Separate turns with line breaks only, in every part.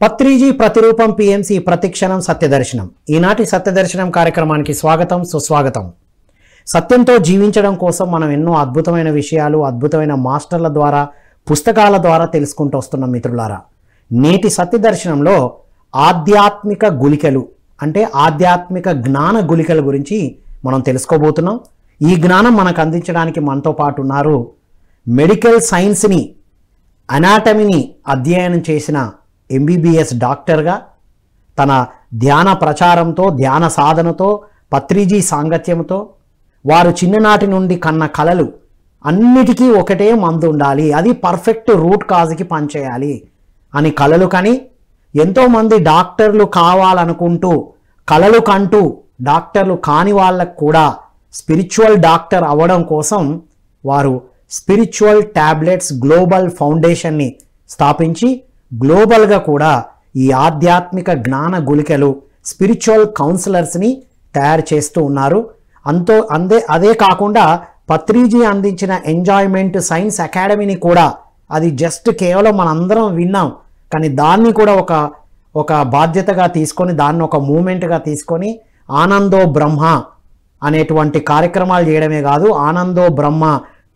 పత్రిజీ ప్రతిరూపం పిఎంసి ప్రతిక్షణం సత్యదర్శనం. ఈనాటి సత్యదర్శనం కార్యక్రమానికి స్వాగతం, సుస్వాగతం. సత్యంతో జీవించడం కోసం మనం ఎన్నో అద్భుతమైన విషయాలు అద్భుతమైన మాస్టర్ల ద్వారా పుస్తకాల ద్వారా తెలుసుకుంటూ వస్తున్నాం మిత్రులారా. నేటి సత్యదర్శనంలో ఆధ్యాత్మిక గుళికలు అంటే ఆధ్యాత్మిక జ్ఞాన గుళికల గురించి మనం తెలుసుకోబోతున్నాం. ఈ జ్ఞానం మనకు అందించడానికి మనతో పాటు ఉన్నారు మెడికల్ సైన్స్ని అనాటమీని అధ్యయనం చేసిన ఎంబీబీఎస్ డాక్టర్గా తన ధ్యాన ప్రచారంతో ధ్యాన సాధనతో పత్రిజీ సాంగత్యంతో వారు చిన్ననాటి నుండి కన్న కలలు అన్నిటికీ ఒకటే మందు ఉండాలి, అది పర్ఫెక్ట్ రూట్ కాజ్కి పనిచేయాలి అని కలలు కని ఎంతోమంది డాక్టర్లు కావాలనుకుంటూ కలలు కంటూ డాక్టర్లు కాని వాళ్ళకు కూడా స్పిరిచువల్ డాక్టర్ అవ్వడం కోసం వారు స్పిరిచువల్ టాబ్లెట్స్ గ్లోబల్ ఫౌండేషన్ని స్థాపించి గ్లోబల్గా కూడా ఈ ఆధ్యాత్మిక జ్ఞాన గుళికలు స్పిరిచువల్ కౌన్సిలర్స్ని తయారు చేస్తూ ఉన్నారు. అదే కాకుండా పత్రిజీ అందించిన ఎంజాయ్మెంట్ సైన్స్ అకాడమీని కూడా, అది జస్ట్ కేవలం మనందరం విన్నాం కానీ దాన్ని కూడా ఒక బాధ్యతగా తీసుకొని దాన్ని ఒక మూమెంట్గా తీసుకొని ఆనందో బ్రహ్మ అనేటువంటి కార్యక్రమాలు చేయడమే కాదు, ఆనందో బ్రహ్మ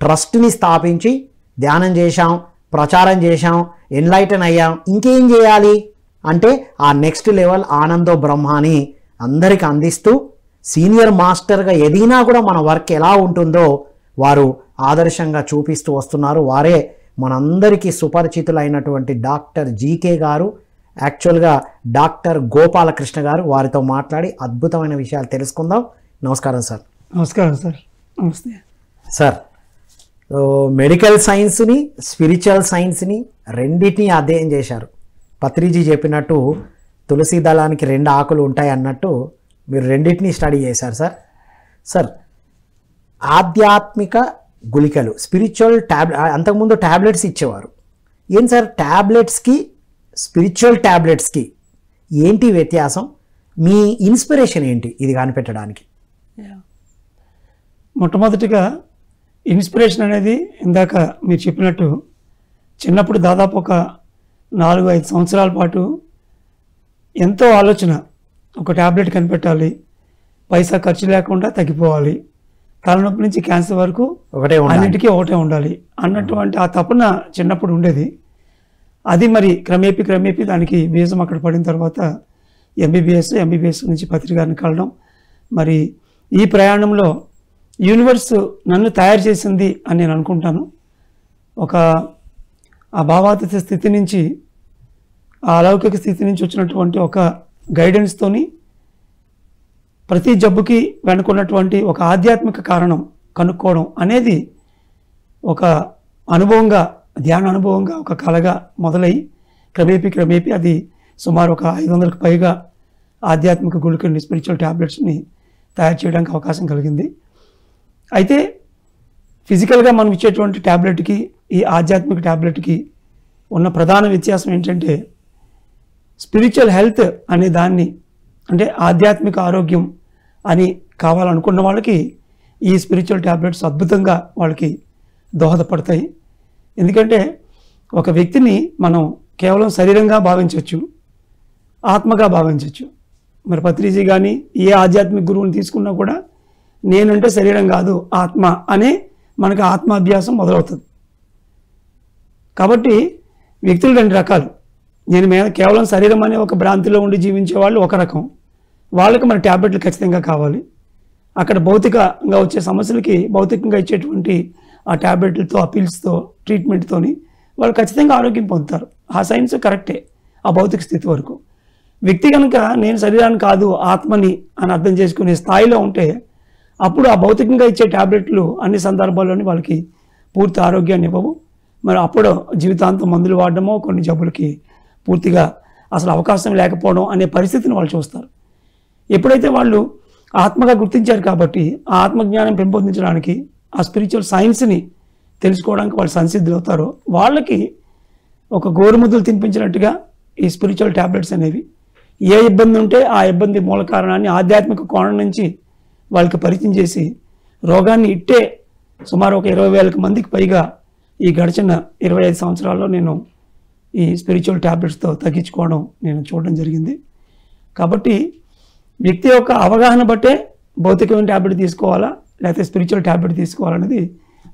ట్రస్ట్ని స్థాపించి ధ్యానం చేశాం, ప్రచారం చేశాం, ఎన్లైటన్ అయ్యాం. ఇంకేం చేయాలి అంటే ఆ నెక్స్ట్ లెవెల్ ఆనందో బ్రహ్మాని అందరికి అందిస్తూ సీనియర్ మాస్టర్గా ఎదిగినా కూడా మన వర్క్ ఎలా ఉంటుందో వారు ఆదర్శంగా చూపిస్తూ వస్తున్నారు. వారే మనందరికీ సుపరిచితులైనటువంటి డాక్టర్ జీకే గారు, యాక్చువల్గా డాక్టర్ గోపాలకృష్ణ గారు. వారితో మాట్లాడి అద్భుతమైన విషయాలు తెలుసుకుందాం. నమస్కారం సార్.
నమస్కారం సార్. నమస్తే
సార్. మెడికల్ సైన్స్ని స్పిరిచువల్ సైన్స్ని రెండింటినీ అధ్యయనం చేశారు. పత్రిజీ చెప్పినట్టు తులసి దళానికి రెండు ఆకులు ఉంటాయి అన్నట్టు మీరు రెండింటినీ స్టడీ చేశారు సార్. సార్, ఆధ్యాత్మిక గుళికలు స్పిరిచువల్ అంతకుముందు ట్యాబ్లెట్స్ ఇచ్చేవారు. ఏం సార్ ట్యాబ్లెట్స్కి స్పిరిచువల్ ట్యాబ్లెట్స్కి ఏంటి వ్యత్యాసం? మీ ఇన్స్పిరేషన్ ఏంటి ఇది కనిపెట్టడానికి?
మొట్టమొదటిగా ఇన్స్పిరేషన్ అనేది ఇందాక మీరు చెప్పినట్టు చిన్నప్పుడు దాదాపు ఒక 4-5 సంవత్సరాల పాటు ఎంతో ఆలోచన, ఒక ట్యాబ్లెట్ కనిపెట్టాలి, పైసా ఖర్చు లేకుండా తగ్గిపోవాలి, తలనొప్పి నుంచి క్యాన్సర్ వరకు అన్నింటికీ ఒకటే ఉండాలి అన్నటువంటి ఆ తపన చిన్నప్పుడు ఉండేది. అది మరి క్రమేపీ దానికి బీజం అక్కడ పడిన తర్వాత ఎంబీబీఎస్ నుంచి పత్రికారిని కలడం, మరి ఈ ప్రయాణంలో యూనివర్స్ నన్ను తయారు చేసింది అని నేను అనుకుంటాను. ఆ భావాతీత స్థితి నుంచి, ఆ అలౌకిక స్థితి నుంచి వచ్చినటువంటి ఒక గైడెన్స్తోని ప్రతి జబ్బుకి వెనుకున్నటువంటి ఒక ఆధ్యాత్మిక కారణం కనుక్కోవడం అనేది ఒక అనుభవంగా, ధ్యాన అనుభవంగా, ఒక కళగా మొదలై క్రమేపీ అది సుమారు ఒక 500కు పైగా ఆధ్యాత్మిక గుళికల్ని స్పిరిచువల్ ట్యాబ్లెట్స్ని తయారు చేయడానికి అవకాశం కలిగింది. అయితే ఫిజికల్గా మనం ఇచ్చేటువంటి ట్యాబ్లెట్కి ఈ ఆధ్యాత్మిక ట్యాబ్లెట్కి ఉన్న ప్రధాన వ్యత్యాసం ఏంటంటే స్పిరిచువల్ హెల్త్ అనే దాన్ని, అంటే ఆధ్యాత్మిక ఆరోగ్యం అని కావాలనుకున్న వాళ్ళకి ఈ స్పిరిచువల్ ట్యాబ్లెట్స్ అద్భుతంగా వాళ్ళకి దోహదపడతాయి. ఎందుకంటే ఒక వ్యక్తిని మనం కేవలం శరీరంగా భావించవచ్చు, ఆత్మగా భావించవచ్చు. మరి పత్రిజీ కానీ ఏ ఆధ్యాత్మిక గురువుని తీసుకున్నా కూడా నేనంటే శరీరం కాదు ఆత్మ అనే మనకు ఆత్మాభ్యాసం మొదలవుతుంది. కాబట్టి వ్యక్తులు 2 రకాలు. నేను కేవలం శరీరం అనే ఒక భ్రాంతిలో ఉండి జీవించే వాళ్ళు ఒక రకం, వాళ్ళకి మన ట్యాబ్లెట్లు ఖచ్చితంగా కావాలి. అక్కడ భౌతికంగా వచ్చే సమస్యలకి భౌతికంగా ఇచ్చేటువంటి ఆ ట్యాబ్లెట్లతో, ఆ పిల్స్తో, ట్రీట్మెంట్తోని వాళ్ళు ఖచ్చితంగా ఆరోగ్యం పొందుతారు. ఆ సైన్స్ కరెక్టే ఆ భౌతిక స్థితి వరకు. వ్యక్తి కనుక నేను శరీరాన్ని కాదు ఆత్మని అని అర్థం చేసుకునే స్థాయిలో ఉంటే అప్పుడు ఆ భౌతికంగా ఇచ్చే ట్యాబ్లెట్లు అన్ని సందర్భాల్లోని వాళ్ళకి పూర్తి ఆరోగ్యాన్ని ఇవ్వవు. మరి అప్పుడు జీవితాంతం మందులు వాడడమో, కొన్ని జబ్బులకి పూర్తిగా అసలు అవకాశం లేకపోవడం అనే పరిస్థితిని వాళ్ళు చూస్తారు. ఎప్పుడైతే వాళ్ళు ఆత్మగా గుర్తించారు కాబట్టి ఆ ఆత్మజ్ఞానం పెంపొందించడానికి, ఆ స్పిరిచువల్ సైన్స్ని తెలుసుకోవడానికి వాళ్ళు సంసిద్ధులు అవుతారో వాళ్ళకి ఒక గోరుముద్దలు తినిపించినట్టుగా ఈ స్పిరిచువల్ ట్యాబ్లెట్స్ అనేవి ఏ ఇబ్బంది ఉంటే ఆ ఇబ్బంది మూల కారణాన్ని ఆధ్యాత్మిక కోణం నుంచి వాళ్ళకి పరిచయం చేసి రోగాన్ని ఇట్టే సుమారు ఒక 20,000 మందికి పైగా ఈ గడిచిన 25 సంవత్సరాల్లో నేను ఈ స్పిరిచువల్ ట్యాబ్లెట్స్తో తగ్గించుకోవడం నేను చూడడం జరిగింది. కాబట్టి వ్యక్తి యొక్క అవగాహన బట్టే భౌతికమైన ట్యాబ్లెట్ తీసుకోవాలా లేకపోతే స్పిరిచువల్ ట్యాబ్లెట్ తీసుకోవాలనేది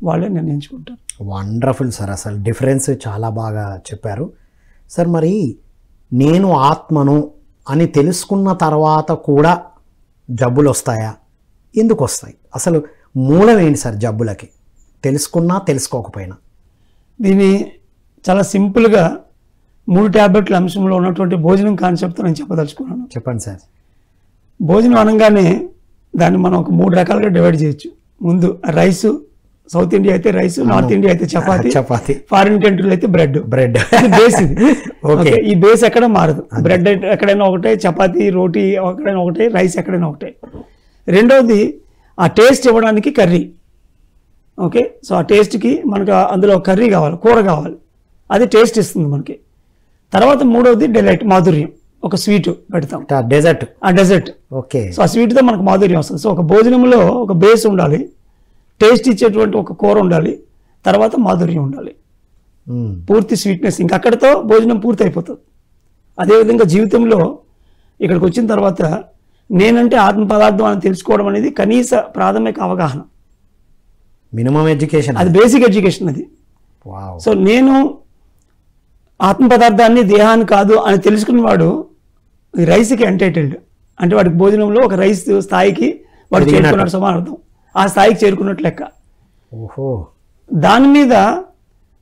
వాళ్ళే నిర్ణయించుకుంటారు.
వండర్ఫుల్ సార్, అసలు డిఫరెన్స్ చాలా బాగా చెప్పారు సార్. మరి నేను ఆత్మను అని తెలుసుకున్న తర్వాత కూడా జబ్బులు వస్తాయా? ఎందుకు వస్తాయి? అసలు మూలం ఏంటి సార్ జబ్బులకి, తెలుసుకున్నా తెలుసుకోకపోయినా?
దీన్ని చాలా సింపుల్గా 3 ట్యాబ్లెట్ల అంశంలో ఉన్నటువంటి భోజనం కాన్సెప్ట్తో నేను చెప్పదలుచుకున్నాను.
చెప్పండి సార్.
భోజనం అనగానే దాన్ని మనం ఒక 3 రకాలుగా డివైడ్ చేయొచ్చు. ముందు రైసు, సౌత్ ఇండియా అయితే రైస్, నార్త్ ఇండియా అయితే చపాతి, ఫారిన్ కంట్రీలో అయితే బ్రెడ్. బేస్ ఇది. ఓకే, ఈ బేస్ ఎక్కడ మారదు. బ్రెడ్ ఎక్కడైనా ఒకటే, చపాతి రోటీ ఎక్కడైనా ఒకటే, రైస్ ఎక్కడైనా ఒకటే. రెండవది ఆ టేస్ట్ ఇవ్వడానికి కర్రీ. ఓకే, సో ఆ టేస్ట్కి మనకు అందులో కర్రీ కావాలి, కూర కావాలి, అది టేస్ట్ ఇస్తుంది మనకి. తర్వాత మూడవది డిలైట్, మాధుర్యం. ఒక స్వీట్ పెడతాం,
డెజర్ట్.
ఆ డెజర్ట్.
ఓకే,
సో ఆ స్వీట్తో మనకు మాధుర్యం వస్తుంది. సో ఒక భోజనంలో ఒక బేస్ ఉండాలి, టేస్ట్ ఇచ్చేటువంటి ఒక కూర ఉండాలి, తర్వాత మాధుర్యం ఉండాలి, పూర్తి స్వీట్నెస్. ఇంకా అక్కడితో భోజనం పూర్తి అయిపోతుంది. అదేవిధంగా జీవితంలో ఇక్కడికి వచ్చిన తర్వాత నేనంటే ఆత్మ పదార్థం అని తెలుసుకోవడం అనేది కనీస ప్రాథమిక అవగాహన,
మినిమం ఎడ్యుకేషన్,
అది బేసిక్ ఎడ్యుకేషన్ అది. సో నేను ఆత్మ పదార్థాన్ని దేహాన్ని కాదు అని తెలుసుకున్నవాడు ఈ రైస్కి ఎంటైటిల్డ్. అంటే వాడికి భోజనంలో ఒక రైస్ స్థాయికి వాడు చేరుకున్నాడు సమానార్థం, ఆ స్థాయికి చేరుకున్నట్లు లెక్క.
ఓహో,
దాని మీద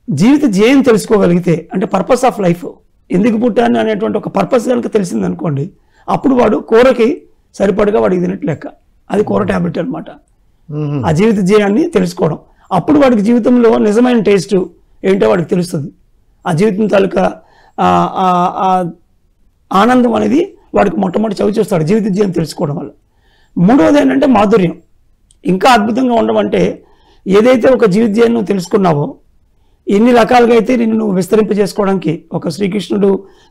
జీవిత ధ్యేయం తెలుసుకోగలిగితే, అంటే పర్పస్ ఆఫ్ లైఫ్, ఎందుకు పుట్టాను అనేటువంటి ఒక పర్పస్ కనుక తెలిసింది అనుకోండి, అప్పుడు వాడు కూరకి సరిపడగా వాడికి తినట్లు లెక్క. అది కూర ట్యాబ్లెట్ అనమాట. ఆ జీవిత ధ్యేయాన్ని తెలుసుకోవడం, అప్పుడు వాడికి జీవితంలో నిజమైన టేస్ట్ ఏంటో వాడికి తెలుస్తుంది. ఆ జీవితం తాలూకా ఆనందం అనేది వాడికి మొట్టమొదటి చవి చూస్తాడు జీవిత ధ్యేయం తెలుసుకోవడం వల్ల. మూడవది ఏంటంటే మాధుర్యం. ఇంకా అద్భుతంగా ఉండమంటే, ఏదైతే ఒక జీవిత ధ్యేయం నువ్వు తెలుసుకున్నావో, ఎన్ని రకాలుగా అయితే నిన్ను నువ్వు విస్తరింపజేసుకోవడానికి ఒక శ్రీకృష్ణుడు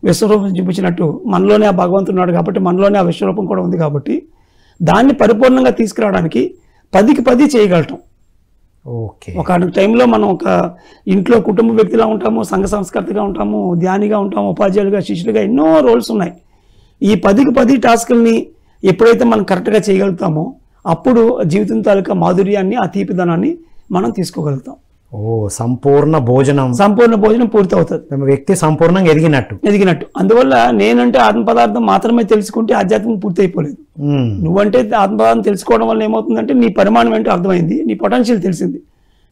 విశ్వరూపం చూపించినట్టు మనలోనే ఆ భగవంతుడు ఉన్నాడు కాబట్టి మనలోనే ఆ విశ్వరూపం కూడా ఉంది కాబట్టి దాన్ని పరిపూర్ణంగా తీసుకురావడానికి 10కి 10 చేయగలటం.
ఓకే,
ఒక టైంలో మనం ఒక ఇంట్లో కుటుంబ వ్యక్తిలా ఉంటాము, సంఘ సంస్కర్తగా ఉంటాము, ధ్యానిగా ఉంటాము, ఉపాధ్యాయులుగా, శిష్యులుగా, ఎన్నో రోల్స్ ఉన్నాయి. ఈ 10కి 10 టాస్కుల్ని ఎప్పుడైతే మనం కరెక్ట్గా చేయగలుగుతామో అప్పుడు జీవితం తాలూకా మాధుర్యాన్ని, ఆ తీపిదనాన్ని మనం తీసుకోగలుగుతాం.
సంపూర్ణ భోజనం
పూర్తి అవుతుంది,
వ్యక్తి సంపూర్ణంగా ఎదిగినట్టు.
అందువల్ల నేనంటే ఆత్మ పదార్థం మాత్రమే తెలుసుకుంటే ఆధ్యాత్మికం పూర్తి అయిపోలేదు. నువ్వంటే ఆత్మ పదార్థం తెలుసుకోవడం వల్ల ఏమవుతుందంటే నీ పరిమాణం ఏంటో అర్థమైంది, నీ పొటెన్షియల్ తెలిసింది.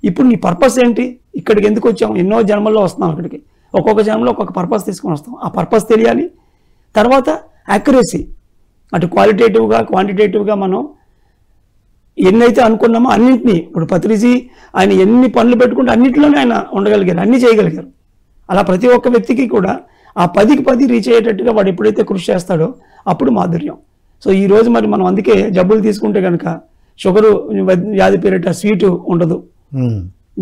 ఇప్పుడు నీ పర్పస్ ఏంటి, ఇక్కడికి ఎందుకు వచ్చాం, ఎన్నో జన్మల్లో వస్తున్నాం ఇక్కడికి, ఒక్కొక్క జన్మలో ఒక్కొక్క పర్పస్ తీసుకొని వస్తాం. ఆ పర్పస్ తెలియాలి. తర్వాత యాక్యురసీ, అటు క్వాలిటేటివ్గా క్వాంటిటేటివ్గా మనం ఎన్నైతే అనుకున్నామో అన్నింటినీ, ఇప్పుడు పత్రిజీ ఆయన ఎన్ని పనులు పెట్టుకుంటే అన్నింటిలోనే ఆయన ఉండగలిగారు, అన్నీ చేయగలిగారు. అలా ప్రతి ఒక్క వ్యక్తికి కూడా ఆ 10కి 10 రీచ్ అయ్యేటట్టుగా వాడు ఎప్పుడైతే కృషి చేస్తాడో అప్పుడు మాధుర్యం. సో ఈ రోజు మరి మనం అందుకే జబ్బులు తీసుకుంటే కనుక షుగరు వ్యాధి పేరిట స్వీటు ఉండదు,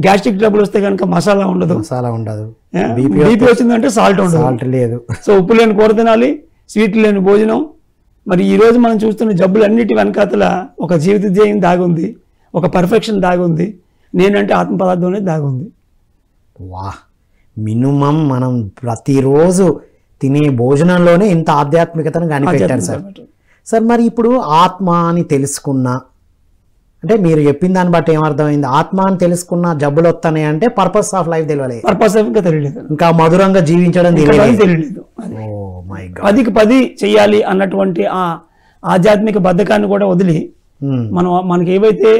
గ్యాస్ట్రిక్ ట్రబుల్ వస్తే కనుక మసాలా ఉండదు, బీపీ వచ్చిందంటే సాల్ట్ ఉండదు. సో ఉప్పు లేని కూర తినాలి, స్వీట్ లేని భోజనం. మరి ఈరోజు మనం చూస్తున్న జబ్బులన్నిటి వెనకాతల ఒక జీవిత ధ్యేయం దాగుంది, ఒక పర్ఫెక్షన్ దాగుంది, నేనంటే ఆత్మ పదార్థం అనేది దాగుంది.
మినిమం మనం ప్రతిరోజు తినే భోజనంలోనే ఇంత ఆధ్యాత్మికతను కనిపెట్టారు సార్. మరి ఇప్పుడు ఆత్మ అని తెలుసుకున్నా, అంటే మీరు చెప్పిన దాన్ని బట్టి ఏమర్థమైంది, ఆత్మ అని తెలుసుకున్న జబ్బులు వస్తున్నాయి అంటే పర్పస్ ఆఫ్ లైఫ్ తెలియలేదు, ఇంకా మధురంగా జీవించడం తెలియలేదు.
10కి 10 చెయ్యాలి అన్నటువంటి ఆ ఆధ్యాత్మిక బద్ధకాన్ని కూడా వదిలి మనకి ఏవైతే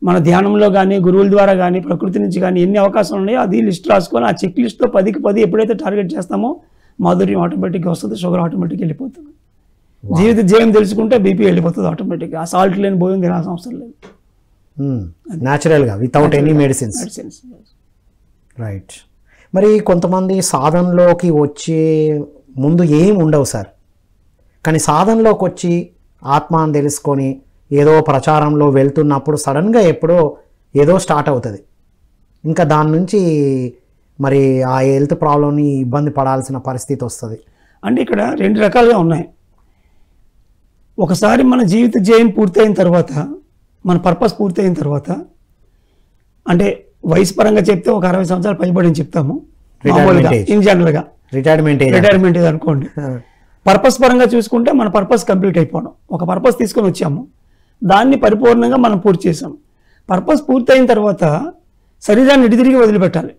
మన ధ్యానంలో కానీ గురువుల ద్వారా కానీ ప్రకృతి నుంచి కానీ ఎన్ని అవకాశాలు ఉన్నాయో అది లిస్ట్ రాసుకొని ఆ చెక్ లిస్ట్తో 10కి 10 ఎప్పుడైతే టార్గెట్ చేస్తామో మాధుర్యం ఆటోమేటిక్గా వస్తుంది, షుగర్ ఆటోమేటిక్గా వెళ్ళిపోతుంది. జీవిత ధ్యేయం తెలుసుకుంటే బీపీ వెళ్ళిపోతుంది ఆటోమేటిక్గా. ఆ సాల్ట్ లేని భోజనం తినాల్సిన అవసరం లేదు,
న్యాచురల్గా, వితౌట్ ఎనీ మెడిసిన్స్. రైట్. మరి కొంతమంది సాధనలోకి వచ్చే ముందు ఏం ఉండవు సార్, కానీ సాధనలోకి వచ్చి ఆత్మ అని తెలుసుకొని ఏదో ప్రచారంలో వెళ్తున్నప్పుడు సడన్గా ఎప్పుడో ఏదో స్టార్ట్ అవుతుంది, ఇంకా దాని నుంచి మరి ఆ హెల్త్ ప్రాబ్లమ్ని ఇబ్బంది పడాల్సిన పరిస్థితి వస్తుంది.
అంటే ఇక్కడ 2 రకాలుగా ఉన్నాయి. ఒకసారి మన జీవిత ధ్యేయం పూర్తయిన తర్వాత, మన పర్పస్ పూర్తయిన తర్వాత, అంటే వయసు పరంగా చెప్తే ఒక 60 సంవత్సరాలు పైబడి చెప్తాము మామూలుగా, ఇన్ జనరల్గా.
రిటైర్మెంట్
ఏజ్ అనుకోండి. పర్పస్ పరంగా చూసుకుంటే మన పర్పస్ కంప్లీట్ అయిపోవడం. ఒక పర్పస్ తీసుకొని వచ్చాము, దాన్ని పరిపూర్ణంగా మనం పూర్తి చేసాం. పర్పస్ పూర్తయిన తర్వాత శరీరాన్ని ఇడిదిరిగి వదిలిపెట్టాలి.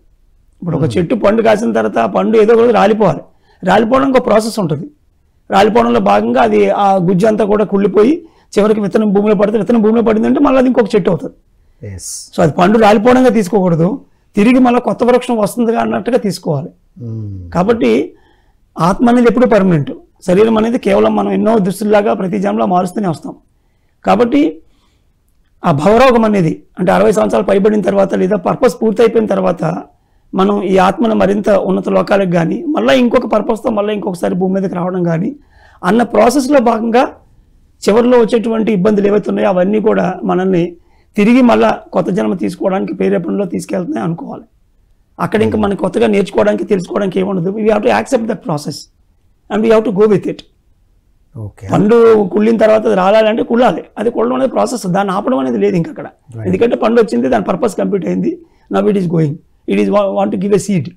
ఇప్పుడు ఒక చెట్టు పండు కాసిన తర్వాత ఆ పండు ఏదో ఒకటి రాలిపోవాలి. రాలిపోవడానికి ఒక ప్రాసెస్ ఉంటుంది. రాలిపోవడంలో భాగంగా అది ఆ గుజ్జు అంతా కూడా కుళ్ళిపోయి చివరికి విత్తనం భూమిలో పడితే, విత్తనం భూమిలో పడిందంటే మళ్ళీ అది ఇంకొక చెట్టు అవుతుంది. సో అది పండు రాలిపోవడంగా తీసుకోకూడదు, తిరిగి మళ్ళీ కొత్త వృక్షం వస్తుందిగా అన్నట్టుగా తీసుకోవాలి. కాబట్టి ఆత్మ అనేది ఎప్పుడూ పర్మనెంట్, శరీరం అనేది కేవలం మనం ఎన్నో దుస్తుల్లాగా ప్రతి జన్మలో మారుస్తూనే వస్తాం. కాబట్టి ఆ భవరోగం అనేది అంటే 60 సంవత్సరాలు పైబడిన తర్వాత లేదా పర్పస్ పూర్తయిపోయిన తర్వాత మనం ఈ ఆత్మను మరింత ఉన్నత లోకాలకు కానీ మళ్ళీ ఇంకొక పర్పస్తో మళ్ళీ ఇంకొకసారి భూమి మీదకి రావడం కానీ అన్న ప్రాసెస్లో భాగంగా చివరిలో వచ్చేటువంటి ఇబ్బందులు ఏవైతే ఉన్నాయో అవన్నీ కూడా మనల్ని తిరిగి మళ్ళీ కొత్త జన్మ తీసుకోవడానికి ప్రేరేపణలో తీసుకెళ్తున్నాయి అనుకోవాలి. అక్కడ ఇంకా మనకి కొత్తగా నేర్చుకోవడానికి తెలుసుకోవడానికి ఏముండదు. We have to accept that process and we have to go with it. పండు కుళ్ళిన తర్వాత అది రాలంటే కుళ్ళాలి, అది కుళ్ళడం అనేది ప్రాసెస్, దాన్ని ఆపడం అనేది లేదు ఇంకా అక్కడ. ఎందుకంటే పండు వచ్చింది, దాని పర్పస్ కంప్లీట్ అయింది, now it is going, it is want to give a seed.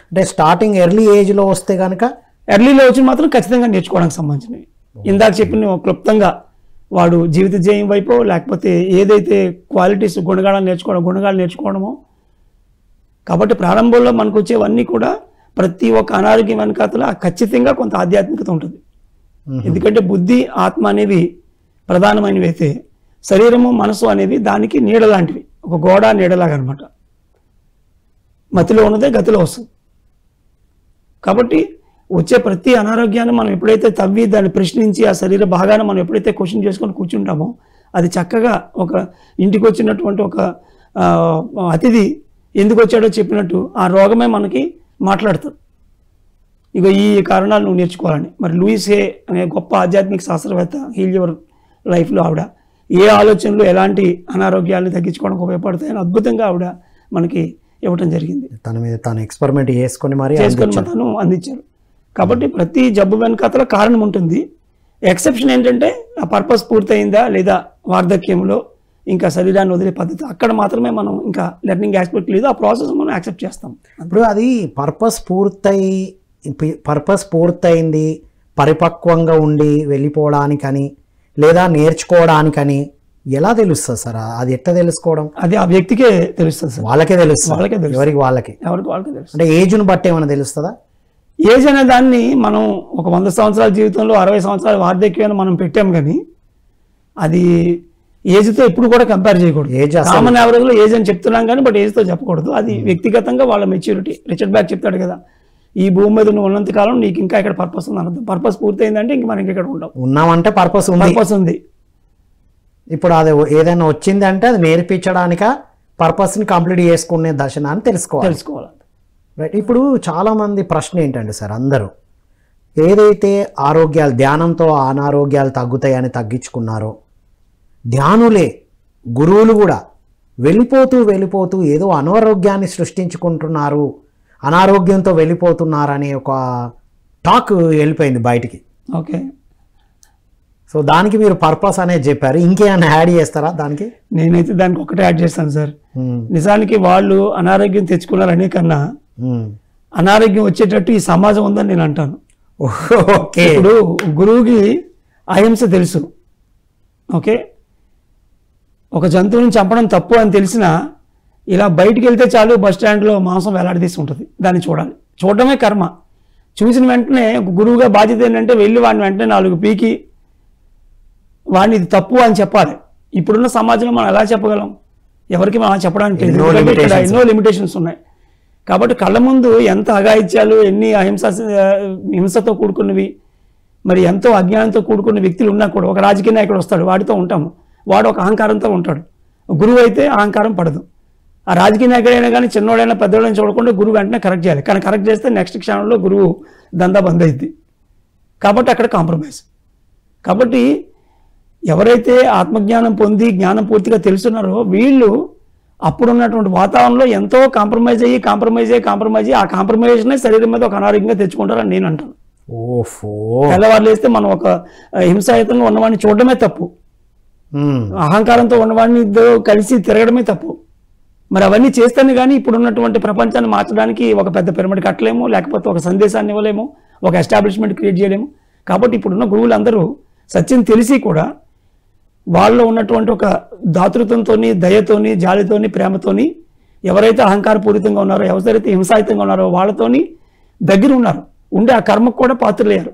అంటే స్టార్టింగ్ ఎర్లీ ఏజ్లో వస్తే కనుక
ఎర్లీలో వచ్చి మాత్రం ఖచ్చితంగా నేర్చుకోవడానికి సంబంధించినవి. ఇందాక చెప్పిన క్లుప్తంగా వాడు జీవిత జయం వైపు లేకపోతే ఏదైతే క్వాలిటీస్ గుణగాళాలు నేర్చుకోవడమో. కాబట్టి ప్రారంభంలో మనకు వచ్చేవన్నీ కూడా ప్రతి ఒక్క అనారోగ్యం వెనకాతల ఖచ్చితంగా కొంత ఆధ్యాత్మికత ఉంటుంది. ఎందుకంటే బుద్ధి ఆత్మ అనేవి ప్రధానమైనవి అయితే శరీరము మనసు అనేవి దానికి నీడ లాంటివి, ఒక గోడ నీడలాగా అనమాట. మతిలో ఉన్నదే గతిలో వస్తుంది. కాబట్టి వచ్చే ప్రతి అనారోగ్యాన్ని మనం ఎప్పుడైతే తవ్వి దాన్ని ప్రశ్నించి ఆ శరీర భాగాన్ని మనం ఎప్పుడైతే క్వశ్చన్ చేసుకొని కూర్చుంటామో అది చక్కగా ఒక ఇంటికి వచ్చినటువంటి ఒక అతిథి ఎందుకు వచ్చాడో చెప్పినట్టు ఆ రోగమే మనకి మాట్లాడుతుంది. ఇక ఈ కారణాలు నువ్వు నేర్చుకోవాలని. మరి లూయిస్ హే అనే గొప్ప ఆధ్యాత్మిక శాస్త్రవేత్త, హీల్ యువర్ లైఫ్లో ఆవిడ ఏ ఆలోచనలు ఎలాంటి అనారోగ్యాలను తగ్గించుకోవడానికి ఉపయోగపడతాయని అద్భుతంగా ఆవిడ మనకి ఇవ్వటం జరిగింది.
తన మీద తాను ఎక్స్పెరిమెంట్ చేసుకొని
తను అందించారు. కాబట్టి ప్రతి జబ్బు వెనకాతల కారణం ఉంటుంది. ఎక్సెప్షన్ ఏంటంటే ఆ పర్పస్ పూర్తయిందా లేదా వార్ధక్యంలో ఇంకా శరీరాన్ని వదిలే పద్ధతి, అక్కడ మాత్రమే మనం ఇంకా లెర్నింగ్ ఆస్పెక్ట్ లేదు, ఆ ప్రాసెస్ మనం యాక్సెప్ట్ చేస్తాం.
ఇప్పుడు అది పర్పస్ పూర్తయింది పరిపక్వంగా ఉండి వెళ్ళిపోవడానికని లేదా నేర్చుకోవడానికని ఎలా తెలుస్తుంది సార్? అది ఎట్లా తెలుసుకోవడం?
అది ఆ వ్యక్తికే తెలుస్తుంది సార్,
వాళ్ళకే తెలుస్తుంది. ఎవరికి వాళ్ళకే
తెలుస్తుంది.
అంటే ఏజ్ను బట్టి ఏమైనా తెలుస్తుందా?
ఏజ్ అనే దాన్ని మనం ఒక 100 సంవత్సరాల జీవితంలో 60 సంవత్సరాల వార్ధక్యాన్ని మనం పెట్టాం, కానీ అది ఏజ్తో ఎప్పుడు కూడా కంపేర్ చేయకూడదు. కామన్ యావరేజ్లో ఏజ్ అని చెప్తున్నాం కానీ బట్ ఏజ్తో చెప్పకూడదు. అది వ్యక్తిగతంగా వాళ్ళ మెచ్యూరిటీ. రిచర్డ్ బ్యాక్ చెప్తాడు కదా, ఈ భూమి మీద నువ్వు ఉన్నంత కాలం నీకు ఇంకా ఇక్కడ పర్పస్ ఉంది అన్నది. పర్పస్ పూర్తయిందంటే ఇంక మనకి ఇక్కడ
ఉన్నామంటే పర్పస్ ఉంది. ఇప్పుడు అది ఏదైనా వచ్చింది అంటే అది నేర్పించడానిక పర్పస్ని కంప్లీట్ చేసుకునే దశన అని తెలుసుకోవాలి. రైట్. ఇప్పుడు చాలామంది ప్రశ్న ఏంటంటే సార్, అందరూ ఏదైతే ఆరోగ్యాలు ధ్యానంతో అనారోగ్యాలు తగ్గుతాయని తగ్గించుకున్నారో, ధ్యానులే గురువులు కూడా వెళ్ళిపోతూ ఏదో అనారోగ్యాన్ని సృష్టించుకుంటున్నారు, అనారోగ్యంతో వెళ్ళిపోతున్నారనే ఒక టాక్ వెళ్ళిపోయింది బయటికి.
ఓకే.
సో దానికి మీరు పర్పస్ అనేది చెప్పారు, ఇంకేమైనా యాడ్ చేస్తారా దానికి?
నేనైతే దానికి ఒకటే యాడ్ చేస్తాను సార్. నిజానికి వాళ్ళు అనారోగ్యం తెచ్చుకున్నారనే కన్నా అనారోగ్యం వచ్చేటట్టు ఈ సమాజం ఉందని నేను అంటాను. ఇప్పుడు గురువుకి అహింస తెలుసు, ఓకే, ఒక జంతువుని చంపడం తప్పు అని తెలిసినా ఇలా బయటికి వెళ్తే చాలు బస్ స్టాండ్లో మాంసం వేలాడదీసి ఉంటుంది, దాన్ని చూడాలి. చూడడమే కర్మ. చూసిన వెంటనే గురువుగా బాధ్యత ఏంటంటే వెళ్ళి వాడిని వెంటనే 4 పీకి వాడిని ఇది తప్పు అని చెప్పాలి. ఇప్పుడున్న సమాజంలో మనం ఎలా చెప్పగలం? ఎవరికి మనం చెప్పడానికి ఎన్నో లిమిటేషన్స్ ఉన్నాయి. కాబట్టి కళ్ళ ముందు ఎంత అఘాయిత్యాలు, ఎన్ని హింసతో కూడుకున్నవి, మరి ఎంతో అజ్ఞానంతో కూడుకున్న వ్యక్తులు ఉన్నా కూడా ఒక రాజకీయ నాయకుడు వస్తాడు, వాడితో ఉంటాము, వాడు ఒక అహంకారంతో ఉంటాడు. గురువు అయితే అహంకారం పడదు. ఆ రాజకీయ నాయకుడైనా కానీ చిన్నోడైనా పెద్దోడైనా చూడకుండా గురువు వెంటనే కరెక్ట్ చేయాలి. కానీ కరెక్ట్ చేస్తే నెక్స్ట్ క్షణంలో గురువు దందా బంద్ అయింది. కాబట్టి అక్కడ కాంప్రమైజ్. కాబట్టి ఎవరైతే ఆత్మజ్ఞానం పొంది జ్ఞానం పూర్తిగా తెలుస్తున్నారో వీళ్ళు అప్పుడున్నటువంటి వాతావరణంలో ఎంతో కాంప్రమైజ్ అయ్యి ఆ కాంప్రమైజ్నే శరీరం మీద ఒక అనారోగ్యంగా తెచ్చుకుంటారని నేను అంటాను. తెల్లవారులు వేస్తే మనం ఒక హింసాయుతంగా ఉన్నవాడిని చూడడమే తప్పు, అహంకారంతో ఉన్నవాడిని కలిసి తిరగడమే తప్పు. మరి అవన్నీ చేస్తేనే కానీ ఇప్పుడు ఉన్నటువంటి ప్రపంచాన్ని మార్చడానికి ఒక పెద్ద పిరమిడ్ కట్టలేము, లేకపోతే ఒక సందేశాన్ని ఇవ్వలేము, ఒక ఎస్టాబ్లిష్మెంట్ క్రియేట్ చేయలేము. కాబట్టి ఇప్పుడున్న గురువులందరూ సత్యం తెలిసి కూడా వాళ్ళలో ఉన్నటువంటి ఒక దాతృత్వంతోని, దయతోని, జాలితోని, ప్రేమతోని ఎవరైతే అహంకారపూరితంగా ఉన్నారో, ఎవరైతే హింసాయుతంగా ఉన్నారో వాళ్ళతోని దగ్గర ఉన్నారు, ఉండి ఆ కర్మకు కూడా పాత్రలయ్యారు.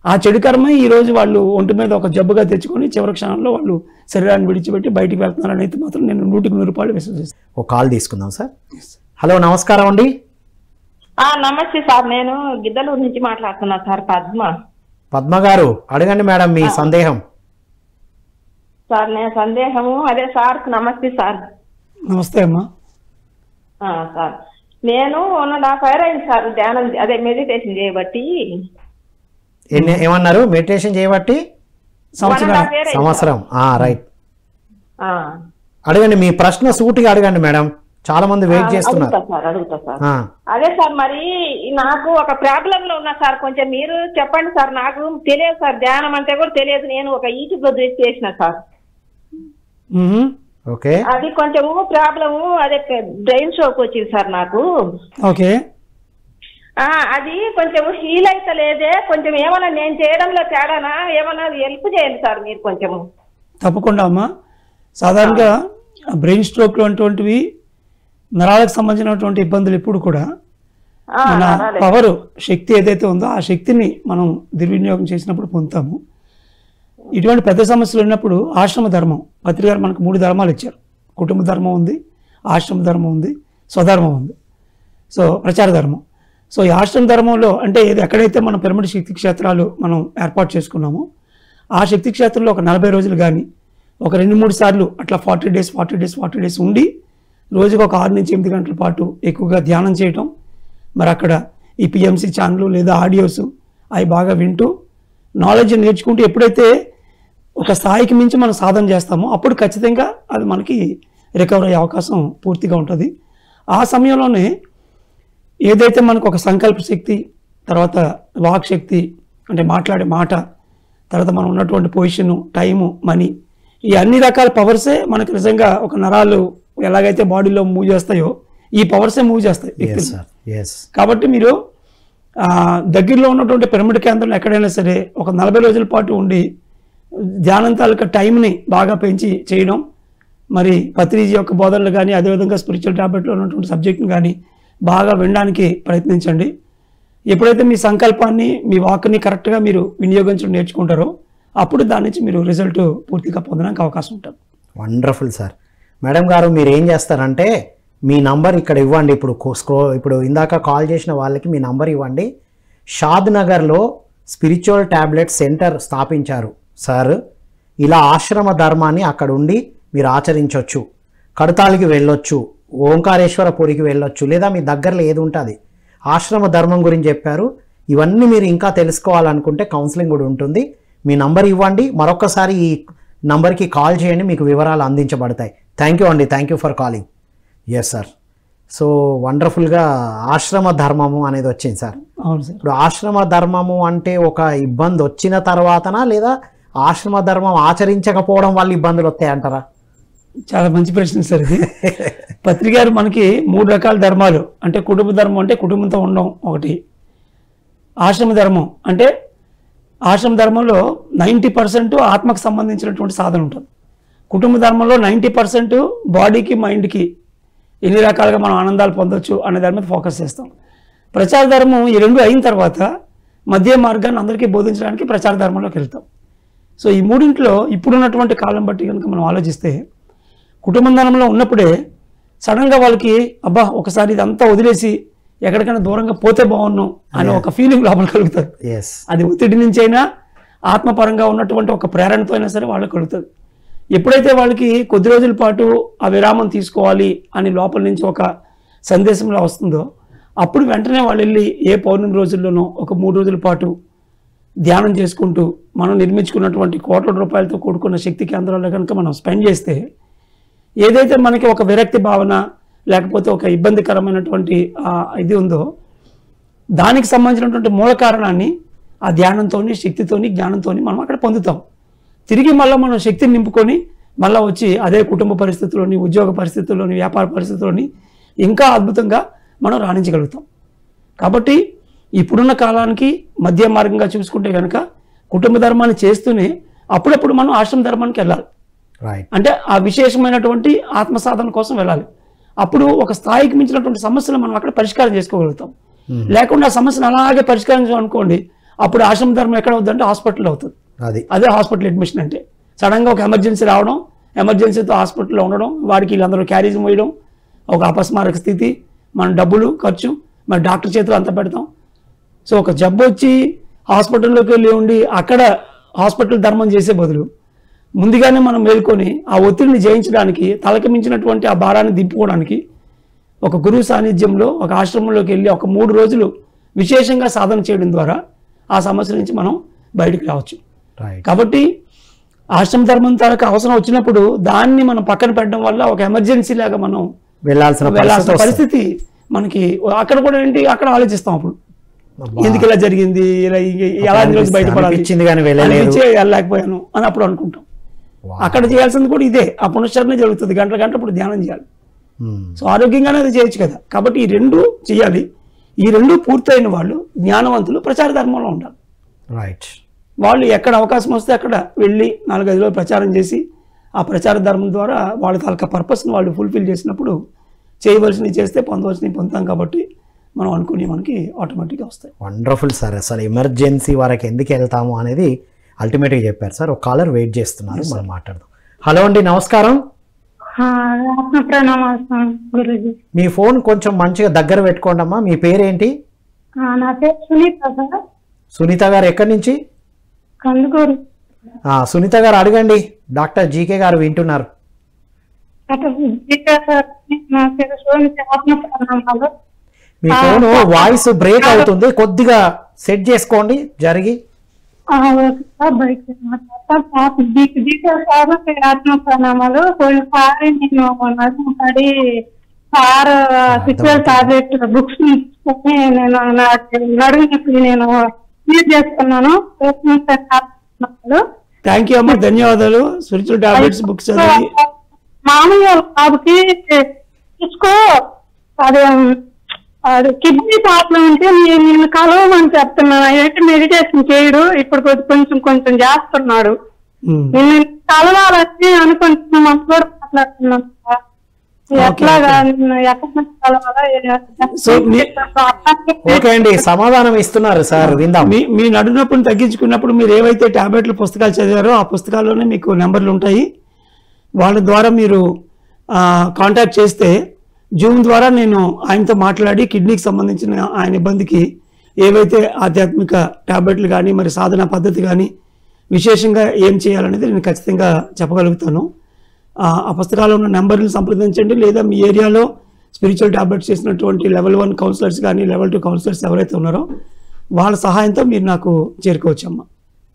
ఆ చెడు కర్మ ఈరోజు వాళ్ళు ఒంటి మీద ఒక జబ్బుగా తెచ్చుకొని చివరి క్షణంలో వాళ్ళు శరీరాన్ని విడిచిపెట్టి బయటికి వెళ్తున్నారు అనేది మాత్రం నేను 100% విశ్వసిస్తాను.
ఒక కాల్ తీసుకుందాం సార్. హలో, నమస్కారం అండి.
నమస్తే సార్, నేను గిద్దలూరు నుంచి మాట్లాడుతున్నా సార్.
పద్మ గారు అడగండి మేడం మీ సందేహం.
సార్ నేను సందేహము అదే సార్. నమస్తే సార్.
నమస్తే అమ్మా.
సార్ నేను 1.5 years అయింది సార్ ధ్యానం అదే మెడిటేషన్ చేయబట్టి.
ఏమన్నారు? మెడిటేషన్ చేయబట్టి సంవత్సరం. రైట్, అడగండి మీ ప్రశ్న సూటిగా అడగండి మేడం, చాలా మంది వెయిట్ చేస్తున్నారు.
అడుగుతా సార్. అదే సార్, మరి నాకు ఒక ప్రాబ్లం లో ఉన్నా సార్, కొంచెం మీరు చెప్పండి సార్. నాకు తెలియదు సార్, ధ్యానం అంటే కూడా తెలియదు. నేను ఒక యూట్యూబ్ లో చూసి చేసిన సార్.
ఓకే,
అది కొంచెము ప్రాబ్లము, అదే బ్రెయిన్ స్ట్రోక్ వచ్చింది సార్ నాకు.
ఓకే,
అది కొంచెం హీల్ అయితే లేదే, కొంచెం ఏమన్నా నేను చేయడంలో తేడానా, ఏమన్నా హెల్ప్ చేయండి సార్ మీరు కొంచెము.
తప్పకుండా అమ్మా. సాధారణంగా బ్రెయిన్ స్ట్రోక్ అటువంటివి నరాలకు సంబంధించినటువంటి ఇబ్బందులు ఎప్పుడు కూడా మన పవర్ శక్తి ఏదైతే ఉందో ఆ శక్తిని మనం దుర్వినియోగం చేసినప్పుడు పొందుతాము. ఇటువంటి పెద్ద సమస్యలు ఉన్నప్పుడు ఆశ్రమ ధర్మం, పత్రిక గారు మనకు 3 ధర్మాలు ఇచ్చారు. కుటుంబ ధర్మం ఉంది, ఆశ్రమ ధర్మం ఉంది, స్వధర్మం ఉంది, సో ప్రచార ధర్మం. సో ఈ ఆశ్రమ ధర్మంలో అంటే ఎక్కడైతే మనం పిరమిడ్ శక్తి క్షేత్రాలు మనం ఏర్పాటు చేసుకున్నామో ఆ శక్తి క్షేత్రంలో ఒక 40 రోజులు కానీ ఒక 2-3 సార్లు అట్లా 40 days ఉండి రోజుకు ఒక 6 నుంచి 8 గంటల పాటు ఎక్కువగా ధ్యానం చేయటం. మరి అక్కడ ఈ పిఎంసి ఛానల్ లేదా ఆడియోస్ అవి బాగా వింటూ నాలెడ్జ్ నేర్చుకుంటూ ఎప్పుడైతే ఒక స్థాయికి మించి మనం సాధన చేస్తామో అప్పుడు ఖచ్చితంగా అది మనకి రికవర్ అయ్యే అవకాశం పూర్తిగా ఉంటుంది. ఆ సమయంలోనే ఏదైతే మనకు ఒక సంకల్ప శక్తి, తర్వాత వాక్ శక్తి అంటే మాట్లాడే మాట, తర్వాత మనం ఉన్నటువంటి పొజిషను, టైము, మనీ, ఈ అన్ని రకాల పవర్సే మనకు నిజంగా ఒక నరాలు ఎలాగైతే బాడీలో మూవ్ చేస్తాయో ఈ పవర్సే మూవ్ చేస్తాయి. కాబట్టి మీరు దగ్గరలో ఉన్నటువంటి పిరమిడ్ కేంద్రంలో ఎక్కడైనా సరే ఒక 40 రోజుల పాటు ఉండి ధ్యానం తాలూకా టైంని బాగా పెంచి చేయడం, మరి పత్రిజీ యొక్క బోధనలు కానీ అదేవిధంగా స్పిరిచువల్ ట్యాబ్లెట్లో ఉన్నటువంటి సబ్జెక్ట్ని కానీ బాగా వినడానికి ప్రయత్నించండి. ఎప్పుడైతే మీ సంకల్పాన్ని, మీ వాక్ని కరెక్ట్గా మీరు వినియోగించడం నేర్చుకుంటారో అప్పుడు దాని నుంచి మీరు రిజల్ట్ పూర్తిగా పొందడానికి అవకాశం ఉంటుంది.
Wonderful sir. మేడం గారు మీరు ఏం చేస్తారంటే మీ నంబర్ ఇక్కడ ఇవ్వండి. ఇప్పుడు ఇందాక కాల్ చేసిన వాళ్ళకి మీ నంబర్ ఇవ్వండి. షాద్ నగర్లో స్పిరిచువల్ ట్యాబ్లెట్ సెంటర్ స్థాపించారు సార్. ఇలా ఆశ్రమ ధర్మాన్ని అక్కడ ఉండి మీరు ఆచరించవచ్చు. కడతాలికి వెళ్ళొచ్చు, ఓంకారేశ్వరపురికి వెళ్ళొచ్చు, లేదా మీ దగ్గరలో ఏది ఉంటుంది ఆశ్రమ ధర్మం గురించి చెప్పారు. ఇవన్నీ మీరు ఇంకా తెలుసుకోవాలనుకుంటే కౌన్సిలింగ్ కూడా ఉంటుంది. మీ నంబర్ ఇవ్వండి, మరొకసారి ఈ నంబర్కి కాల్ చేయండి, మీకు వివరాలు అందించబడతాయి. థ్యాంక్ యూ అండి, thank you for calling. Yes sir. So వండర్ఫుల్గా ఆశ్రమ ధర్మము అనేది వచ్చింది సార్.
అవును సార్.
ఇప్పుడు ఆశ్రమ ధర్మము అంటే ఒక ఇబ్బంది వచ్చిన తర్వాతనా, లేదా ఆశ్రమ ధర్మం ఆచరించకపోవడం వల్ల ఇబ్బందులు వస్తాయంటారా?
చాలా మంచి ప్రశ్న సార్ ఇది. పత్రిక గారు మనకి 3 రకాల ధర్మాలు అంటే కుటుంబ ధర్మం అంటే కుటుంబంతో ఉండడం ఒకటి, ఆశ్రమ ధర్మం అంటే ఆశ్రమ ధర్మంలో 90% ఆత్మకు సంబంధించినటువంటి సాధన ఉంటుంది. కుటుంబ ధర్మంలో 90% బాడీకి, మైండ్కి ఎన్ని రకాలుగా మనం ఆనందాలు పొందొచ్చు అనే దాని మీద ఫోకస్ చేస్తాం. ప్రచార ధర్మం ఈ 2 అయిన తర్వాత మధ్య మార్గాన్ని అందరికీ బోధించడానికి ప్రచార ధర్మంలోకి వెళ్తాం. సో ఈ 3 ఇప్పుడున్నటువంటి కాలం బట్టి కనుక మనం ఆలోచిస్తే కుటుంబ ధర్మంలో ఉన్నప్పుడే సడన్గా వాళ్ళకి అబ్బా ఒకసారి ఇదంతా వదిలేసి ఎక్కడికైనా దూరంగా పోతే బాగున్నాం అనే ఒక ఫీలింగ్ లోపల కలుగుతుంది. అది ఒత్తిడి నుంచి అయినా ఆత్మపరంగా ఉన్నటువంటి ఒక ప్రేరణతో అయినా సరే వాళ్ళకి కలుగుతుంది. ఎప్పుడైతే వాళ్ళకి కొద్ది రోజుల పాటు ఆ విరామం తీసుకోవాలి అని లోపల నుంచి ఒక సందేశంలో వస్తుందో అప్పుడు వెంటనే వాళ్ళు వెళ్ళి ఏ పౌర్ణమి రోజుల్లోనో ఒక 3 రోజుల పాటు ధ్యానం చేసుకుంటూ మనం నిర్మించుకున్నటువంటి కోట్ల రూపాయలతో కూడుకున్న శక్తి కేంద్రాల్లో కనుక మనం స్పెండ్ చేస్తే ఏదైతే మనకి ఒక విరక్తి భావన లేకపోతే ఒక ఇబ్బందికరమైనటువంటి ఇది ఉందో దానికి సంబంధించినటువంటి మూల కారణాన్ని ఆ ధ్యానంతో, శక్తితోని, జ్ఞానంతో మనం అక్కడ పొందుతాం. తిరిగి మళ్ళీ మనం శక్తిని నింపుకొని మళ్ళీ వచ్చి అదే కుటుంబ పరిస్థితుల్లోని, ఉద్యోగ పరిస్థితుల్లోని, వ్యాపార పరిస్థితుల్లోని ఇంకా అద్భుతంగా మనం రాణించగలుగుతాం. కాబట్టి ఇప్పుడున్న కాలానికి మధ్య మార్గంగా చూసుకుంటే కనుక కుటుంబ ధర్మాన్ని చేస్తూనే అప్పుడప్పుడు మనం ఆశ్రమ ధర్మానికి వెళ్ళాలి. అంటే ఆ విశేషమైనటువంటి ఆత్మసాధన కోసం వెళ్ళాలి. అప్పుడు ఒక స్థాయికి మించినటువంటి సమస్యలు మనం అక్కడ పరిష్కారం చేసుకోగలుగుతాం. లేకుండా ఆ సమస్యను అలాగే పరిష్కరించాలనుకోండి, అప్పుడు ఆశ్రమ ధర్మం ఎక్కడ అవుతుందంటే హాస్పిటల్ అవుతుంది. అదే హాస్పిటల్ అడ్మిషన్ అంటే సడన్గా ఒక ఎమర్జెన్సీ రావడం, ఎమర్జెన్సీతో హాస్పిటల్లో ఉండడం, వాడికి వీళ్ళందరూ క్యారేజ్ మోయడం, ఒక అపస్మారక స్థితి, మన డబ్బులు ఖర్చు, మరి డాక్టర్ చేతులు అంత పెడతాం. సో ఒక జబ్బు వచ్చి హాస్పిటల్లోకి వెళ్ళి ఉండి అక్కడ హాస్పిటల్ ధర్మం చేసే బదులు ముందుగానే మనం మేల్కొని ఆ ఒత్తిడిని జయించడానికి, తలకి మించినటువంటి ఆ భారాన్ని దింపుకోవడానికి ఒక గురువు సాన్నిధ్యంలో ఒక ఆశ్రమంలోకి వెళ్ళి ఒక 3 రోజులు విశేషంగా సాధన చేయడం ద్వారా ఆ సమస్య నుంచి మనం బయటికి రావచ్చు. కాబట్టి ఆశ్రమ ధర్మం తరకు అవసరం వచ్చినప్పుడు దాన్ని మనం పక్కన పెట్టడం వల్ల ఒక ఎమర్జెన్సీ లాగా మనం వెళ్ళాల్సిన పరిస్థితి మనకి అక్కడ కూడా ఏంటి, అక్కడ ఆలోచిస్తాం అప్పుడు ఎందుకు ఇలా జరిగింది, ఇలా ఎలా బయటపడాలి, వెళ్ళలేకపోయాను అని అప్పుడు అనుకుంటాం. అక్కడ చేయాల్సింది కూడా ఇదే, ఆ పునశ్చరణ జరుగుతుంది, గంటల అప్పుడు ధ్యానం చేయాలి. సో ఆరోగ్యంగానే అది చేయొచ్చు కదా. కాబట్టి ఈ 2 చేయాలి. ఈ 2 పూర్తయిన వాళ్ళు జ్ఞానవంతులు ప్రచార ధర్మంలో ఉండాలి. వాళ్ళు ఎక్కడ అవకాశం వస్తే అక్కడ వెళ్ళి 4-5 రోజులు ప్రచారం చేసి ఆ ప్రచార ధర్మం ద్వారా వాళ్ళ తాలూకా పర్పస్ని వాళ్ళు ఫుల్ఫిల్ చేసినప్పుడు చేయవలసినవి చేస్తే పొందవలసినవి పొందుతాం. కాబట్టి మనం అనుకుని మనకి ఆటోమేటిక్గా వస్తాయి.
Wonderful sir. అసలు ఎమర్జెన్సీ వరకు ఎందుకు వెళ్తాము అనేది అల్టిమేట్గా చెప్పారు సార్. ఒక కాలర్ వెయిట్ చేస్తున్నారు, మనం మాట్లాడదాం. హలో అండి, నమస్కారం. మీ ఫోన్ కొంచెం మంచిగా దగ్గర పెట్టుకోండి అమ్మా. మీ పేరేంటి?
నా పేరు సునీత సార్.
సునీత గారు ఎక్కడి నుంచి?
కందుకూరు.
సునీత గారు అడగండి, డాక్టర్ జీకే గారు వింటున్నారు. మీ ఫోన్ వాయిస్ బ్రేక్ అవుతుంది, కొద్దిగా సెట్ చేసుకోండి జరిగి.
ఆత్మప్రణామాలు కొన్నిసారి నేను పడి సార్ సిక్వెల్ టాబ్లెట్ బుక్స్ తీసుకొని నేను నడుము నొప్పి నేను యూజ్ చేస్తున్నాను.
థ్యాంక్ యూ అమ్మా, ధన్యవాదాలు. స్పిరిచువల్ టాబ్లెట్స్ బుక్స్
మామూలుగా బాబుకి చూసుకో అది కిడ్నీ ప్రాబ్లం ఉంటే నేను కలవమని చెప్తున్నాను. అయితే మెడిటేషన్ చేయడు, ఇప్పుడు కొంచెం చేస్తున్నాడు. నేను కలవాలని అనుకుంటున్నాం, అంత కూడా మాట్లాడుతున్నాను.
ఓకే అండి, సమాధానం ఇస్తున్నారు సార్, విందాం.
మీ నడునొప్పిని తగ్గించుకున్నప్పుడు మీరు ఏవైతే టాబ్లెట్లు పుస్తకాలు చదివారో ఆ పుస్తకాల్లోనే మీకు నెంబర్లు ఉంటాయి. వాళ్ళ ద్వారా మీరు కాంటాక్ట్ చేస్తే జూమ్ ద్వారా నేను ఆయనతో మాట్లాడి కిడ్నీకి సంబంధించిన ఆయన ఇబ్బందికి ఏవైతే ఆధ్యాత్మిక టాబ్లెట్లు కానీ మరి సాధన పద్ధతి కానీ విశేషంగా ఏం చేయాలనేది నేను ఖచ్చితంగా చెప్పగలుగుతాను. ఆ పుస్తకాల్లో ఉన్న నెంబర్ని సంప్రదించండి, లేదా మీ ఏరియాలో స్పిరిచువల్ టాబ్లెట్స్ చేసినటువంటి లెవెల్ 1 కౌన్సిలర్స్ కానీ లెవెల్ 2 కౌన్సిలర్స్ ఎవరైతే ఉన్నారో వాళ్ళ సహాయంతో మీరు నాకు చేరుకోవచ్చమ్మా.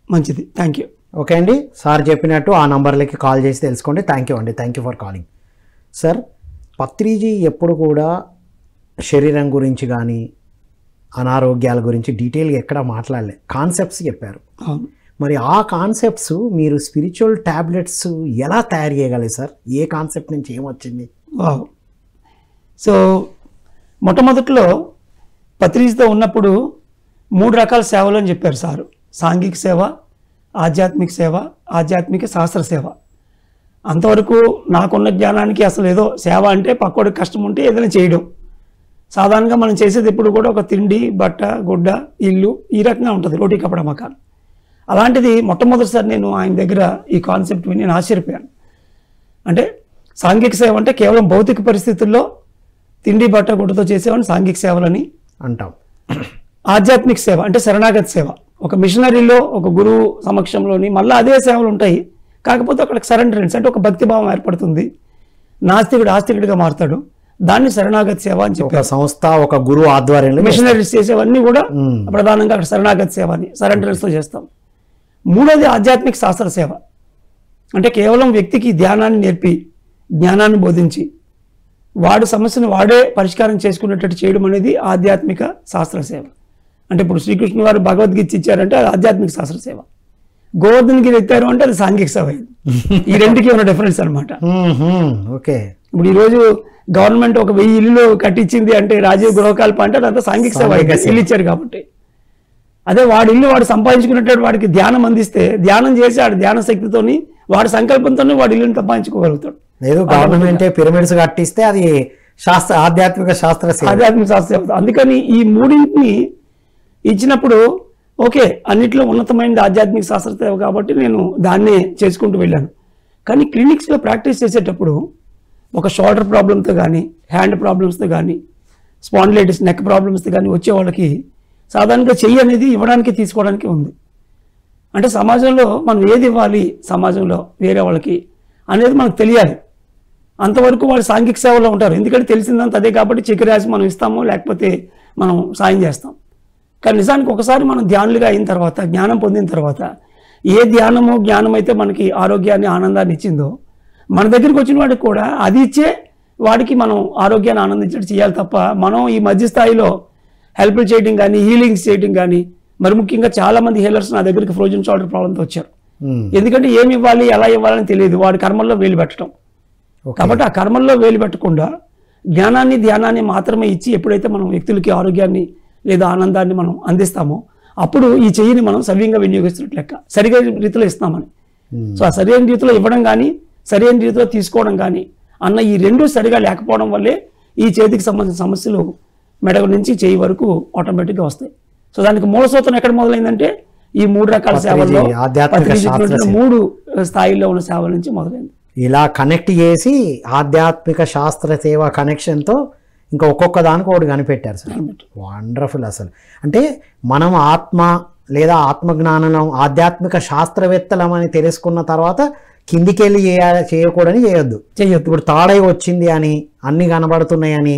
మంచిది, థ్యాంక్ యూ.
ఓకే అండి, సార్ చెప్పినట్టు ఆ నంబర్లకి కాల్ చేసి తెలుసుకోండి. థ్యాంక్ యూ అండి, thank you for calling. Sir, Patriji ఎప్పుడు కూడా శరీరం గురించి కానీ అనారోగ్యాల గురించి డీటెయిల్గా ఎక్కడ మాట్లాడలే, కాన్సెప్ట్స్ చెప్పారు. మరి ఆ కాన్సెప్ట్స్ మీరు స్పిరిచువల్ టాబ్లెట్స్ ఎలా తయారు చేయగలరు సార్? ఏ కాన్సెప్ట్ నుంచి ఏమొచ్చింది?
సో మొట్టమొదట్లో పత్రిజీతో ఉన్నప్పుడు 3 రకాల సేవలు అని చెప్పారు సారు. సాంఘిక సేవ, ఆధ్యాత్మిక సేవ, ఆధ్యాత్మిక శాస్త్ర సేవ. అంతవరకు నాకున్న జ్ఞానానికి అసలు ఏదో సేవ అంటే పక్కోడికి కష్టం ఉంటే ఏదైనా చేయడం. సాధారణంగా మనం చేసేది ఎప్పుడు కూడా ఒక తిండి, బట్ట, గుడ్డ, ఇల్లు ఈ రకంగా ఉంటుంది, రోటీ కపడ మకాన్. అలాంటిది మొట్టమొదటిసారి నేను ఆయన దగ్గర ఈ కాన్సెప్ట్ విని నేను ఆశ్చర్యపోయాను. అంటే సాంఘిక సేవ అంటే కేవలం భౌతిక పరిస్థితుల్లో తిండి, బట్ట, గుడ్డతో చేసేవాడిని సాంఘిక సేవలని
అంటాం.
ఆధ్యాత్మిక సేవ అంటే శరణాగతి సేవ, ఒక మిషనరీలో ఒక గురువు సమక్షంలోని మళ్ళీ అదే సేవలు ఉంటాయి. కాకపోతే అక్కడ సరెండరెన్స్ అంటే ఒక భక్తిభావం ఏర్పడుతుంది, నాస్తికుడు ఆస్తికుడిగా మారుతాడు. దాన్ని శరణాగతి సేవ అని చెప్పి
సంస్థ ఒక గురువు ఆధ్వర్యంలో
మిషనరీస్ చేసేవన్నీ కూడా ప్రధానంగా అక్కడ శరణాగతి సేవ అని సరెండరెన్స్తో చేస్తాం. మూడోది ఆధ్యాత్మిక శాస్త్ర సేవ అంటే కేవలం వ్యక్తికి ధ్యానాన్ని నేర్పి జ్ఞానాన్ని బోధించి వాడు సమస్యను వాడే పరిష్కారం చేసుకునేటట్టు చేయడం అనేది ఆధ్యాత్మిక శాస్త్ర సేవ. అంటే ఇప్పుడు శ్రీకృష్ణుడు వారు భగవద్గీత ఇచ్చారంటే అది ఆధ్యాత్మిక శాస్త్ర సేవ. గోవర్ధనగిరి ఎత్తారు అంటే అది సాంఘిక సేవ. ఈ రెండుకి ఉన్న డిఫరెన్స్ అనమాట.
ఓకే,
ఇప్పుడు ఈరోజు గవర్నమెంట్ ఒక 1000 ఇల్లు కట్టించింది అంటే రాజీవ్ గృహకల్ప అంటే అదంతా సాంఘిక సేవ, ఇల్లు ఇచ్చారు కాబట్టి. అదే వాడి ఇల్లు వాడు సంపాదించుకున్నట్టు వాడికి ధ్యానం అందిస్తే, ధ్యానం చేసి వాడి ధ్యాన శక్తితోని వాడి సంకల్పంతోనే వాడి ఇల్లుని సంపాదించుకోగలుగుతాడు.
లేదు గవర్నమెంట్ పిరమిడ్స్ కట్టిస్తే అది ఆధ్యాత్మిక శాస్త్ర
సేవ. అందుకని ఈ మూడింటిని ఇచ్చినప్పుడు ఓకే, అన్నిట్లో ఉన్నతమైనది ఆధ్యాత్మిక శాస్త్ర సేవ కాబట్టి నేను దాన్నే చేసుకుంటూ వెళ్ళాను. కానీ క్లినిక్స్లో ప్రాక్టీస్ చేసేటప్పుడు ఒక షోల్డర్ ప్రాబ్లంతో కానీ, హ్యాండ్ ప్రాబ్లమ్స్తో కానీ, స్పాండిలైటిస్ నెక్ ప్రాబ్లమ్స్తో కానీ వచ్చే వాళ్ళకి సాధారణంగా చెయ్యి అనేది ఇవ్వడానికి తీసుకోవడానికి ఉంది. అంటే సమాజంలో మనం ఏది ఇవ్వాలి సమాజంలో వేరే వాళ్ళకి అనేది మనకు తెలియాలి. అంతవరకు వాళ్ళు సాంఘిక సేవలో ఉంటారు. ఎందుకంటే తెలిసిందంత అదే కాబట్టి చెక్కి రాసి మనం ఇస్తాము, లేకపోతే మనం సాయం చేస్తాం. కానీ నిజానికి ఒకసారి మనం ధ్యానులుగా అయిన తర్వాత, జ్ఞానం పొందిన తర్వాత, ఏ జ్ఞానం అయితే మనకి ఆరోగ్యాన్ని ఆనందాన్ని ఇచ్చిందో మన దగ్గరికి వచ్చిన వాడికి కూడా అది ఇచ్చే వాడికి మనం ఆరోగ్యాన్ని ఆనందించడం చేయాలి తప్ప మనం ఈ మధ్య స్థాయిలో హెల్ప్ చేయడం కానీ, హీలింగ్స్ చేయడం కానీ, మరి ముఖ్యంగా చాలా మంది హీలర్స్ నా దగ్గరికి ఫ్రోజన్ షోల్డర్ ప్రాబ్లంతో వచ్చారు. ఎందుకంటే ఏమి ఇవ్వాలి ఎలా ఇవ్వాలని తెలియదు, వాడి కర్మల్లో వేలు పెట్టడం. కాబట్టి ఆ కర్మల్లో వేలు పెట్టకుండా జ్ఞానాన్ని ధ్యానాన్ని మాత్రమే ఇచ్చి ఎప్పుడైతే మనం వ్యక్తులకి ఆరోగ్యాన్ని లేదా ఆనందాన్ని మనం అందిస్తామో అప్పుడు ఈ చెయ్యిని మనం సవ్యంగా వినియోగిస్తున్నట్లు లెక్క, సరైన రీతిలో ఇస్తామని. సో ఆ సరైన రీతిలో ఇవ్వడం కానీ, సరైన రీతిలో తీసుకోవడం కానీ అన్న ఈ రెండు సరిగా లేకపోవడం వల్లే ఈ చేతికి సంబంధించిన సమస్యలు మెడగ నుంచి చేయి వరకు ఆటోమేటిక్గా వస్తాయి. సో దానికి మూల సూత్రం ఎక్కడ మొదలైందంటే ఈ 3 రకాల సేవల్లో 3 స్థాయిల్లో ఉన్న సేవల నుంచి మొదలైంది.
ఇలా కనెక్ట్ చేసి ఆధ్యాత్మిక శాస్త్ర సేవ కనెక్షన్తో ఇంకా ఒక్కొక్క దానికి ఒకటి కనిపెట్టారు సార్. వండర్ఫుల్. అసలు అంటే మనం ఆత్మ లేదా ఆత్మజ్ఞానం ఆధ్యాత్మిక శాస్త్రవేత్తలం అని తెలుసుకున్న తర్వాత కిందికి వెళ్ళి చేయకూడని చేయొద్దు. ఇప్పుడు తాడై వచ్చింది అని అన్ని కనబడుతున్నాయని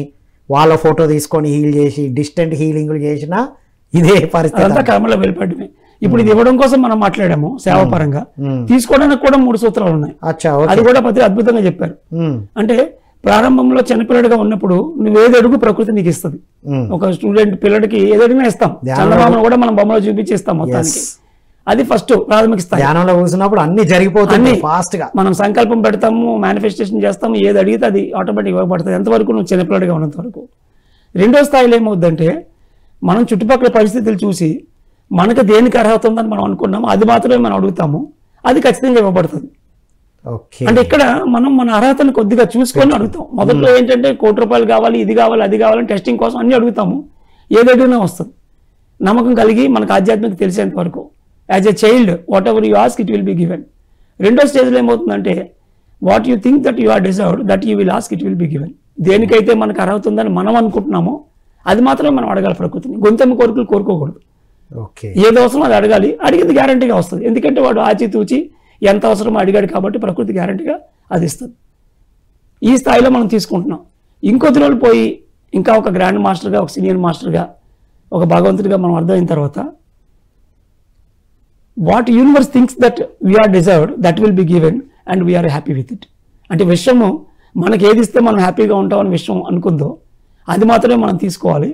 వాళ్ళ ఫోటో తీసుకొని హీల్ చేసి డిస్టెంట్ హీలింగ్లు చేసినా ఇదే పరిస్థితి,
కర్మలో వెళ్ళిపడమే. ఇప్పుడు ఇది ఇవ్వడం కోసం మనం మాట్లాడాము సేవాపరంగా, తీసుకోవడానికి కూడా 3 సూత్రాలు ఉన్నాయి. అది కూడా ప్రతి అద్భుతంగా చెప్పారు. అంటే ప్రారంభంలో చిన్నపిల్లడిగా ఉన్నప్పుడు నువ్వేది అడుగు ప్రకృతి నీకు ఇస్తుంది. ఒక స్టూడెంట్ పిల్లడికి ఏదైనా ఇస్తాం, చంద్రబాబును కూడా మనం బొమ్మలో చూపించి ఇస్తాం మొత్తానికి. అది ఫస్ట్ ప్రాథమిక స్థాయి.
ధ్యానంలో కూర్చున్నప్పుడు అన్ని జరిగిపోతుంది ఫాస్ట్ గా.
మనం సంకల్పం పెడతాము, మేనిఫెస్టేషన్ చేస్తాము, ఏది అడిగితే అది ఆటోమేటిక్ ఇవ్వబడుతుంది ఎంతవరకు నువ్వు చిన్నపిల్లడిగా ఉన్నంత వరకు. రెండో స్థాయిలో ఏమవుద్దంటే మనం చుట్టుపక్కల పరిస్థితులు చూసి మనకు దేనికి అర్హత ఉందని మనం అనుకున్నాము అది మాత్రమే మనం అడుగుతాము, అది ఖచ్చితంగా ఇవ్వబడుతుంది. అంటే ఇక్కడ మనం మన అర్హతను కొద్దిగా చూసుకొని అడుగుతాం. మొదట్లో ఏంటంటే 1 కోటి రూపాయలు కావాలి, ఇది కావాలి, అది కావాలని టెస్టింగ్ కోసం అన్ని అడుగుతాము, ఏదైనా వస్తుంది. నమ్మకం కలిగి మనకు ఆధ్యాత్మిక తెలిసేంత వరకు as a child whatever you ask it will be given. రెండో స్టేజ్లో ఏమవుతుందంటే what you think that you are deserved that you will ask it will be given. దేనికైతే మనకు అర్హత ఉందని మనం అనుకుంటున్నామో అది మాత్రమే మనం అడగాలి ప్రకృతిని. గొంతెమ్మ కోరికలు కోరుకోకూడదు. ఏది అవసరం అది అడగాలి, అడిగింది గ్యారంటీగా వస్తుంది. ఎందుకంటే వాడు ఆచితూచి ఎంత అవసరమో అడిగాడు కాబట్టి ప్రకృతి గ్యారంటీగా అది ఇస్తుంది. ఈ స్థాయిలో మనం తీసుకుంటున్నాం. ఇంకొద్ది రోజులు పోయి ఇంకా ఒక గ్రాండ్ మాస్టర్గా, ఒక సీనియర్ మాస్టర్గా, ఒక భగవంతుడిగా మనం అర్థమైన తర్వాత what universe thinks that we are deserved that will be given and we are happy with it. అంటే విషయము మనకి ఏది ఇస్తే మనం హ్యాపీగా ఉంటామని విషయం అనుకుందో అది మాత్రమే మనం తీసుకోవాలి.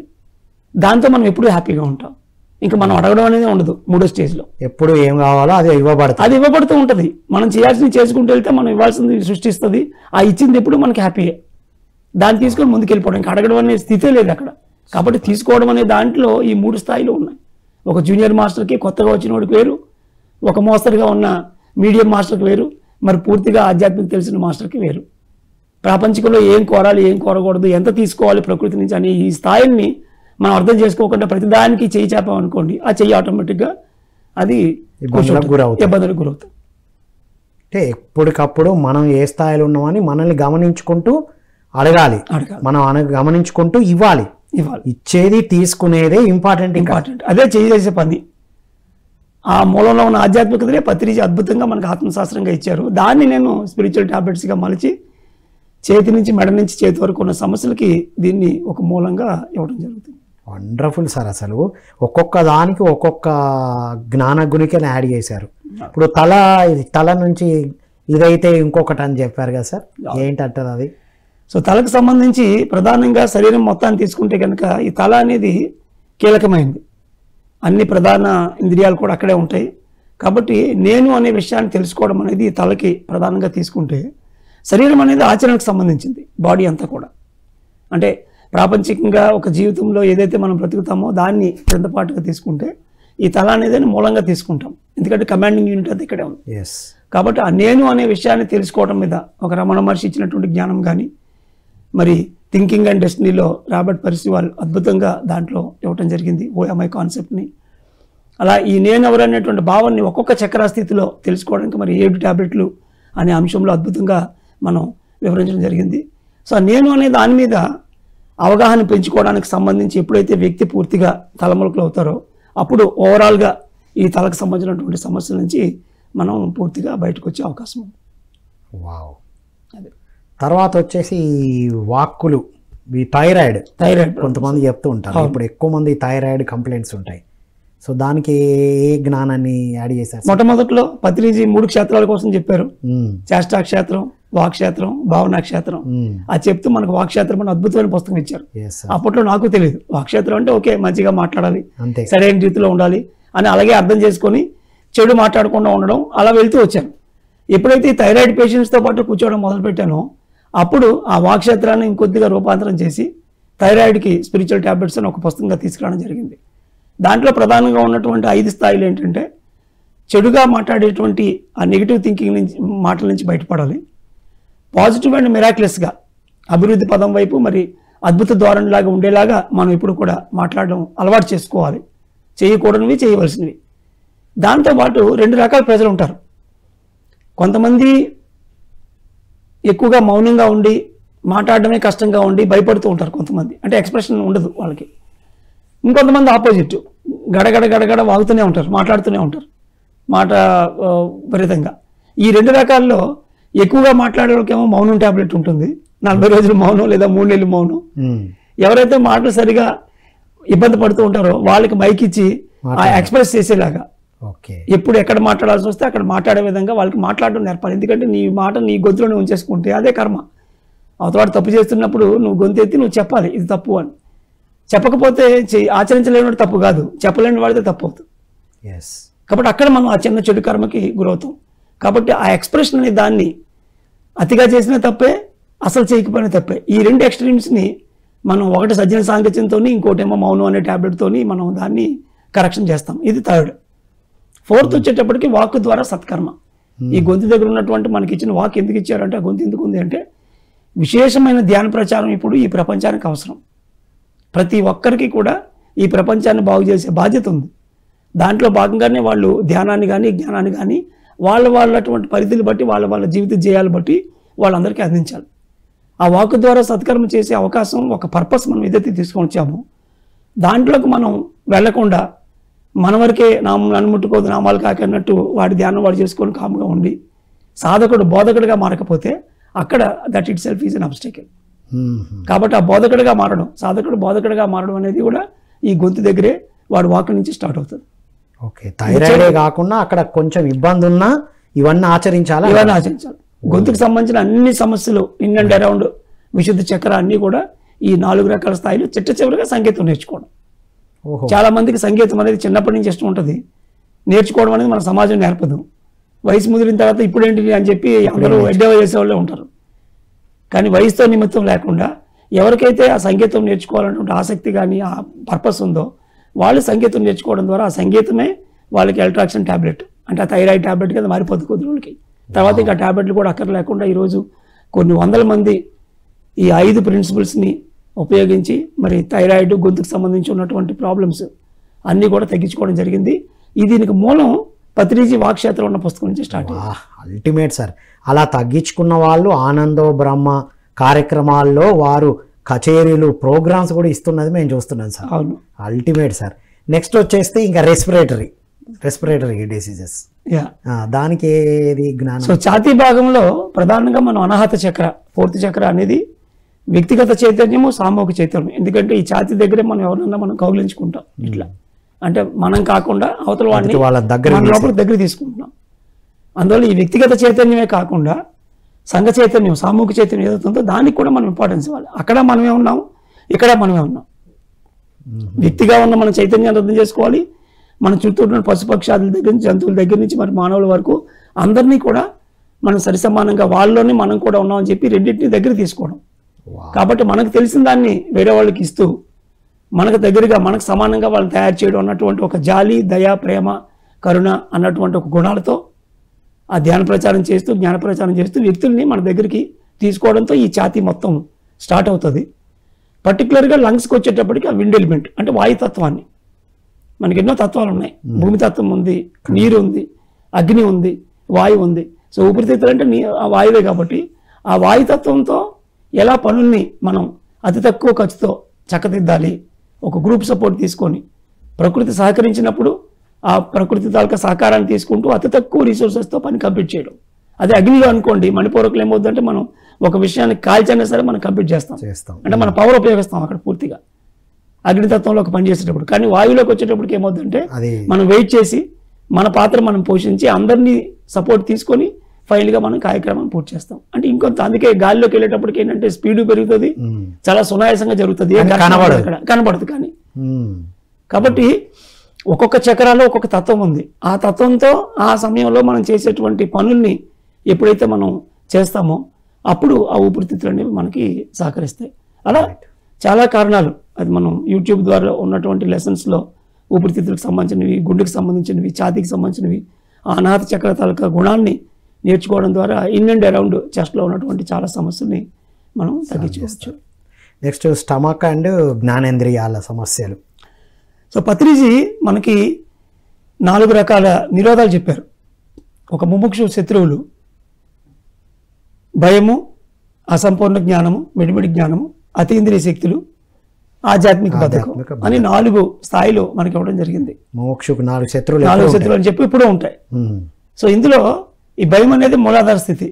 దాంతో మనం ఎప్పుడూ హ్యాపీగా ఉంటాం. ఇంకా మనం అడగడం అనేది ఉండదు. 3వ స్టేజ్లో ఎప్పుడు ఏం కావాలో అది ఇవ్వబడుతూ ఉంటుంది. మనం చేయాల్సింది చేసుకుంటూ వెళ్తే మనం ఇవ్వాల్సింది సృష్టిస్తుంది. ఆ ఇచ్చింది ఎప్పుడు మనకి హ్యాపీయే. దాన్ని తీసుకొని ముందుకు వెళ్ళిపోవడం, ఇంకా అడగడం అనే స్థితే లేదు అక్కడ. కాబట్టి తీసుకోవడం అనే దాంట్లో ఈ 3 స్థాయిలు ఉన్నాయి. ఒక జూనియర్ మాస్టర్కి, కొత్తగా వచ్చిన వాడికి వేరు, ఒక మోస్తరుగా ఉన్న మీడియం మాస్టర్కి వేరు, మరి పూర్తిగా ఆధ్యాత్మిక తెలిసిన మాస్టర్కి వేరు. ప్రాపంచికంలో ఏం కోరాలి, ఏం కోరకూడదు, ఎంత తీసుకోవాలి ప్రకృతి నుంచి అనే ఈ స్థాయిని మనం అర్థం చేసుకోకుండా ప్రతిదానికి చెయ్యి చేపామనుకోండి, ఆ చెయ్యి ఆటోమేటిక్గా అది ఇబ్బందులకు గురవుతుంది.
అంటే ఎప్పటికప్పుడు మనం ఏ స్థాయిలో ఉన్నామని మనల్ని గమనించుకుంటూ అడగాలి, మనం గమనించుకుంటూ ఇవ్వాలి. ఇచ్చేది తీసుకునేదే ఇంపార్టెంట్.
అదే చేసే పని. ఆ మూలంలో ఉన్న ఆధ్యాత్మికతనే పత్రిజీ అద్భుతంగా మనకు ఆత్మశాస్త్రంగా ఇచ్చారు. దాన్ని నేను స్పిరిచువల్ టాబ్లెట్స్గా మలిచి చేతి నుంచి మెడ నుంచి చేతి వరకు ఉన్న సమస్యలకి దీన్ని ఒక మూలంగా ఇవ్వడం జరుగుతుంది.
Wonderful sir. అసలు ఒక్కొక్క దానికి ఒక్కొక్క జ్ఞాన గుణికని యాడ్ చేశారు. ఇప్పుడు తల నుంచి ఇదైతే ఇంకొకటి అని చెప్పారు కదా సార్, ఏంటంటారు అది?
సో తలకు సంబంధించి ప్రధానంగా శరీరం మొత్తాన్ని తీసుకుంటే కనుక ఈ తల అనేది కీలకమైంది. అన్ని ప్రధాన ఇంద్రియాలు కూడా అక్కడే ఉంటాయి. కాబట్టి నేను అనే విషయాన్ని తెలుసుకోవడం అనేది తలకి ప్రధానంగా తీసుకుంటే, శరీరం అనేది ఆచరణకు సంబంధించింది, బాడీ అంతా కూడా. అంటే ప్రాపంచికంగా ఒక జీవితంలో ఏదైతే మనం బ్రతుకుతామో దాన్ని క్రిందపాటుగా తీసుకుంటే, ఈ తల అనేది మూలంగా తీసుకుంటాం. ఎందుకంటే కమాండింగ్ యూనిట్ అది ఇక్కడే ఉంది. కాబట్టి ఆ నేను అనే విషయాన్ని తెలుసుకోవడం మీద ఒక రమణ మహర్షి ఇచ్చినటువంటి జ్ఞానం కానీ, మరి థింకింగ్ అండ్ డెస్టినీలో రాబర్ట్ పర్సీ వాళ్ళు అద్భుతంగా దాంట్లో ఇవ్వటం జరిగింది ఓఎంఐ కాన్సెప్ట్ని. అలా ఈ నేను ఎవరు అనేటువంటి భావాన్ని ఒక్కొక్క చక్రస్థితిలో తెలుసుకోవడానికి మరి 7 టాబ్లెట్లు అనే అంశంలో అద్భుతంగా మనం వివరించడం జరిగింది. సో నేను అనే దాని మీద అవగాహన పెంచుకోవడానికి సంబంధించి ఎప్పుడైతే వ్యక్తి పూర్తిగా తలములకలు అవుతారో అప్పుడు ఓవరాల్గా ఈ తలకు సంబంధించినటువంటి సమస్యల నుంచి మనం పూర్తిగా బయటకు వచ్చే అవకాశం ఉంది.
వావ్. తర్వాత వచ్చేసి వాక్కులు, ఈ థైరాయిడ్ కొంతమంది చెప్తూ ఉంటారు. ఇప్పుడు ఎక్కువ మంది థైరాయిడ్ కంప్లైంట్స్ ఉంటాయి. సో దానికి ఏ జ్ఞానాన్ని యాడ్ చేశారు?
మొట్టమొదట్లో పత్రిజీ 3 క్షేత్రాల కోసం చెప్పారు. చేష్టా క్షేత్రం, వాక్షేత్రం, భావనా క్షేత్రం. అది చెప్తూ మనకు వాక్షేత్రం అని అద్భుతమైన పుస్తకం ఇచ్చారు. అప్పట్లో నాకు తెలియదు వాక్షేత్రం అంటే ఓకే మంచిగా మాట్లాడాలి, సరైన రీతిలో ఉండాలి అని అలాగే అర్థం చేసుకొని చెడు మాట్లాడకుండా ఉండడం అలా వెళ్తూ వచ్చాను. ఎప్పుడైతే థైరాయిడ్ పేషెంట్స్తో పాటు కూర్చోవడం మొదలుపెట్టానో అప్పుడు ఆ వాక్షేత్రాన్ని ఇంకొద్దిగా రూపాంతరం చేసి థైరాయిడ్కి స్పిరిచువల్ ట్యాబ్లెట్స్ అని ఒక పుస్తకంగా తీసుకురావడం జరిగింది. దాంట్లో ప్రధానంగా ఉన్నటువంటి 5 స్థాయిలు ఏంటంటే, చెడుగా మాట్లాడేటువంటి ఆ నెగిటివ్ థింకింగ్ నుంచి మాటల నుంచి బయటపడాలి, పాజిటివ్ అండ్ మిరాక్యులస్గా అభివృద్ధి పదం వైపు మరి అద్భుత ధోరణిలాగా ఉండేలాగా మనం ఇప్పుడు కూడా మాట్లాడడం అలవాటు చేసుకోవాలి, చేయకూడనివి చేయవలసినవి. దాంతోపాటు 2 రకాల ప్రజలు ఉంటారు. కొంతమంది ఎక్కువగా మౌనంగా ఉండి మాట్లాడడమే కష్టంగా ఉండి భయపడుతూ ఉంటారు. కొంతమంది అంటే ఎక్స్ప్రెషన్ ఉండదు వాళ్ళకి. ఇంకొంతమంది ఆపోజిట్, గడగడ గడగడ వాగుతూనే ఉంటారు, మాట్లాడుతూనే ఉంటారు మాట విపరీతంగా. ఈ 2 రకాల్లో ఎక్కువగా మాట్లాడే వాళ్ళకేమో మౌనం ట్యాబ్లెట్ ఉంటుంది, 40 రోజులు మౌనం లేదా 3 నెలలు మౌనం. ఎవరైతే మాటలు సరిగా ఇబ్బంది పడుతూ ఉంటారో వాళ్ళకి మైక్ ఇచ్చి ఆ ఎక్స్ప్రెస్ చేసేలాగా ఎప్పుడు ఎక్కడ మాట్లాడాల్సి వస్తే అక్కడ మాట్లాడే విధంగా వాళ్ళకి మాట్లాడడం నేర్పాలి. ఎందుకంటే నీ మాట నీ గొంతులోనే ఉంచేసుకుంటే అదే కర్మ. అవతవాడు తప్పు చేస్తున్నప్పుడు నువ్వు గొంతు ఎత్తి నువ్వు చెప్పాలి ఇది తప్పు అని. చెప్పకపోతే ఆచరించలేని తప్పు కాదు, చెప్పలేని వాడితే తప్పు అవుతుంది. కాబట్టి అక్కడ మనం ఆ చిన్న చెడు కర్మకి గురవుతాం. కాబట్టి ఆ ఎక్స్ప్రెషన్ అనే దాన్ని అతిగా చేసిన తప్పే, అసలు చేయకపోయినా తప్పే. ఈ 2 ఎక్స్ట్రీమ్స్ని మనం ఒకటి సజ్జన సాంగత్యంతో, ఇంకోటేమో మౌనం అనే ట్యాబ్లెట్తో మనం దాన్ని కరెక్షన్ చేస్తాం. ఇది 3rd. 4th వచ్చేటప్పటికి వాక్కు ద్వారా సత్కర్మ. ఈ గొంతు దగ్గర ఉన్నటువంటి మనకి ఇచ్చిన వాక్ ఎందుకు ఇచ్చారంటే, ఆ గొంతు ఎందుకు ఉంది అంటే విశేషమైన ధ్యాన ప్రచారం ఇప్పుడు ఈ ప్రపంచానికి అవసరం. ప్రతి ఒక్కరికి కూడా ఈ ప్రపంచాన్ని బాగు చేసే బాధ్యత ఉంది. దాంట్లో భాగంగానే వాళ్ళు ధ్యానాన్ని కానీ జ్ఞానాన్ని కానీ వాళ్ళటువంటి పరిధిని బట్టి వాళ్ళ జీవిత ధ్యేయాలు బట్టి వాళ్ళందరికీ అందించాలి. ఆ వాక్కు ద్వారా సత్కర్మ చేసే అవకాశం, ఒక పర్పస్ మనం ఏదైతే తీసుకొని వచ్చామో దాంట్లోకి మనం వెళ్లకుండా మన వరకే నన్ను ముట్టుకోదు నామాలు కాకి అన్నట్టు వాడి ధ్యానం వాడు చేసుకొని కాముగా ఉండి సాధకుడు బోధకుడిగా మారకపోతే అక్కడ that it self is an obstacle. కాబట్టి ఆ బోధకుడిగా మారడం, సాధకుడు బోధకుడిగా మారడం అనేది కూడా ఈ గొంతు దగ్గరే వాడు వాక్ నుంచి స్టార్ట్ అవుతుంది.
ఓకే, థైరాయిడే కాకుండా అక్కడ కొంచెం ఇబ్బంది ఉన్నా ఇవన్నీ ఆచరించాలి.
గొంతుకు సంబంధించిన అన్ని సమస్యలు ఇన్ అండ్ అరౌండ్ విశుద్ధ చక్ర అన్నీ కూడా ఈ 4 రకాల స్థాయిలో చివరిగా సంగీతం నేర్చుకోవడం. చాలా మందికి సంగీతం అనేది చిన్నప్పటి నుంచి ఇష్టం ఉంటుంది, నేర్చుకోవడం అనేది మన సమాజం నేర్పదు. వయసు ముదిరిన తర్వాత ఇప్పుడేంటి అని చెప్పి అందరూ ఎడ్డవ చేసేవాళ్ళే ఉంటారు. కానీ వయసుతో నిమిత్తం లేకుండా ఎవరికైతే ఆ సంగీతం నేర్చుకోవాలన్నటువంటి ఆసక్తి కానీ ఆ పర్పస్ ఉందో వాళ్ళు సంగీతం నేర్చుకోవడం ద్వారా ఆ సంగీతమే వాళ్ళకి అల్ట్రాక్షన్ ట్యాబ్లెట్, అంటే ఆ థైరాయిడ్ ట్యాబ్లెట్ కింద మారిపోద్ది కొద్ది రోజులకి. తర్వాత ఇంకా ట్యాబ్లెట్లు కూడా అక్కర్ లేకుండా ఈరోజు కొన్ని వందల మంది ఈ 5 ప్రిన్సిపల్స్ని ఉపయోగించి మరి థైరాయిడ్, గొంతుకు సంబంధించి ఉన్నటువంటి ప్రాబ్లమ్స్ అన్నీ కూడా తగ్గించుకోవడం జరిగింది. దీనికి మూలం పత్రిజీ వాక్షేత్రం ఉన్న పుస్తకం నుంచి స్టార్ట్ అయ్యింది.
Ultimate sir. అలా తగ్గించుకున్న వాళ్ళు ఆనందో బ్రహ్మ కార్యక్రమాల్లో వారు కచేరీలు, ప్రోగ్రామ్స్ కూడా ఇస్తున్నది మేము చూస్తున్నాం సార్.
అవును,
అల్టిమేట్ సార్. నెక్స్ట్ వచ్చేస్తే ఇంకా రెస్పిరేటరీ డిసీజెస్, దానికి ఏది జ్ఞానం?
సో ఛాతీ భాగంలో ప్రధానంగా మనం అనాహత చక్ర, 4th చక్ర అనేది వ్యక్తిగత చైతన్యము, సామూహిక చైతన్యం. ఎందుకంటే ఈ ఛాతీ దగ్గరే మనం ఎవరన్నా మనం కౌగిలించుకుంటాం ఇట్లా, అంటే మనం కాకుండా అవతల వాడిని
వాళ్ళ
దగ్గర తీసుకుంటున్నాం. అందువల్ల ఈ వ్యక్తిగత చైతన్యమే కాకుండా సంఘ చైతన్యం, సామూహిక చైతన్యం ఏదవుతుందో దానికి కూడా మనం ఇంపార్టెన్స్ ఇవ్వాలి. అక్కడ మనమే ఉన్నాం, ఇక్కడ మనమే ఉన్నాం. వ్యక్తిగా ఉన్న మన చైతన్యాన్ని అర్థం చేసుకోవాలి, మన చుట్టూ ఉన్న పశుపక్షాదుల దగ్గర నుంచి జంతువుల దగ్గర నుంచి మరి మానవుల వరకు అందరినీ కూడా మనం సరిసమానంగా వాళ్ళలోనే మనం కూడా ఉన్నామని చెప్పి రెండింటిని దగ్గర తీసుకోవడం. కాబట్టి మనకు తెలిసిన దాన్ని వేరే వాళ్ళకి ఇస్తూ మనకు దగ్గరగా మనకు సమానంగా వాళ్ళని తయారు చేయడం అన్నటువంటి ఒక జాలి, దయ, ప్రేమ, కరుణ అన్నటువంటి ఒక గుణాలతో ఆ ధ్యాన ప్రచారం చేస్తూ జ్ఞాన ప్రచారం చేస్తూ వ్యక్తుల్ని మన దగ్గరికి తీసుకోవడంతో ఈ ఛాతీ మొత్తం స్టార్ట్ అవుతుంది. పర్టికులర్గా లంగ్స్కి వచ్చేటప్పటికి ఆ విండ్ ఎలిమెంట్ అంటే వాయుతత్వాన్ని, మనకి ఎన్నో తత్వాలు ఉన్నాయి. భూమి తత్వం ఉంది, నీరు ఉంది, అగ్ని ఉంది, వాయువు ఉంది. సో ఊపిరితిత్తులు అంటే ఆ వాయువే కాబట్టి ఆ వాయుతత్వంతో ఎలా పనుల్ని మనం అతి తక్కువ ఖర్చుతో చక్కదిద్దాలి, ఒక గ్రూప్ సపోర్ట్ తీసుకొని ప్రకృతి సహకరించినప్పుడు ఆ ప్రకృతి తాలూకా సహకారాన్ని తీసుకుంటూ అతి తక్కువ రిసోర్సెస్తో పని కంప్లీట్ చేయడం. అదే అగ్నిలో అనుకోండి, మణిపూరకులు ఏమవుతుందంటే మనం ఒక విషయాన్ని కాల్చైనా సరే మనం కంప్లీట్ చేస్తాం, అంటే మన పవర్ ఉపయోగిస్తాం అక్కడ పూర్తిగా అగ్నితత్వంలోకి పనిచేసేటప్పుడు. కానీ వాయువులోకి వచ్చేటప్పటికి ఏమవుతుందంటే మనం వెయిట్ చేసి మన పాత్ర మనం పోషించి అందరినీ సపోర్ట్ తీసుకొని ఫైనల్గా మనం కార్యక్రమాన్ని పూర్తి చేస్తాం. అంటే ఇంకొంత అందుకే గాలిలోకి వెళ్ళేటప్పటికి ఏంటంటే స్పీడ్ పెరుగుతుంది, చాలా సునాయాసంగా జరుగుతుంది, కనబడదు. కానీ కాబట్టి ఒక్కొక్క చక్రాల్లో ఒక్కొక్క తత్వం ఉంది. ఆ తత్వంతో ఆ సమయంలో మనం చేసేటువంటి పనుల్ని ఎప్పుడైతే మనం చేస్తామో అప్పుడు ఆ ఊపిరితిత్తులు అనేవి మనకి సహకరిస్తాయి. అలా చాలా కారణాలు, అది మనం యూట్యూబ్ ద్వారా ఉన్నటువంటి లెసన్స్లో ఊపిరితిత్తులకు సంబంధించినవి, గుండెకి సంబంధించినవి, ఛాతీకి సంబంధించినవి, ఆ అనాహత చక్ర తాలూకా గుణాన్ని నేర్చుకోవడం ద్వారా ఇన్ అండ్ అరౌండ్ చెస్ట్లో ఉన్నటువంటి చాలా సమస్యల్ని మనం తగ్గించుకోవచ్చు.
నెక్స్ట్ స్టమక్ అండ్ జ్ఞానేంద్రియాల సమస్యలు.
సో పత్రిజీ మనకి 4 రకాల నిరోధాలు చెప్పారు. ఒక ముముక్షు శత్రువులు భయము, అసంపూర్ణ జ్ఞానము, మిడిమిడి జ్ఞానము, అతీంద్రియ శక్తులు, ఆధ్యాత్మిక బద్ధకం అని 4 స్థాయిలో మనకి ఇవ్వడం జరిగింది.
ముముక్షుకు 4 శత్రువులు
అని చెప్పి ఇప్పుడు ఉంటాయి. సో ఇందులో ఈ భయం అనేది మూలాధార స్థితి.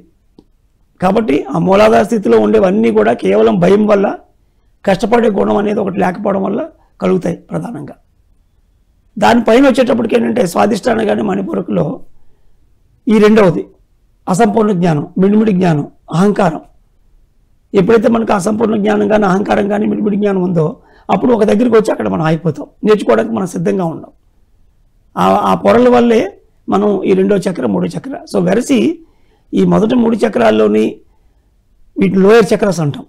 కాబట్టి ఆ మూలాధార స్థితిలో ఉండేవన్నీ కూడా కేవలం భయం వల్ల, కష్టపడే గుణం అనేది ఒకటి లేకపోవడం వల్ల కలుగుతాయి ప్రధానంగా. దానిపైన వచ్చేటప్పటికి ఏంటంటే స్వాదిష్టాన కానీ మణిపూరకులో ఈ రెండవది అసంపూర్ణ జ్ఞానం, మిడిమిడి జ్ఞానం, అహంకారం. ఎప్పుడైతే మనకు అసంపూర్ణ జ్ఞానం కానీ అహంకారం కానీ మిడిమిడి జ్ఞానం ఉందో అప్పుడు ఒక దగ్గరికి వచ్చి అక్కడ మనం ఆగిపోతాం, నేర్చుకోవడానికి మనం సిద్ధంగా ఉన్నాం. ఆ పొరల వల్లే మనం ఈ 2వ చక్ర 3వ చక్ర. సో వెరసి ఈ మొదటి 3 చక్రాల్లోని వీటిని లోయర్ చక్రాస్ అంటాం,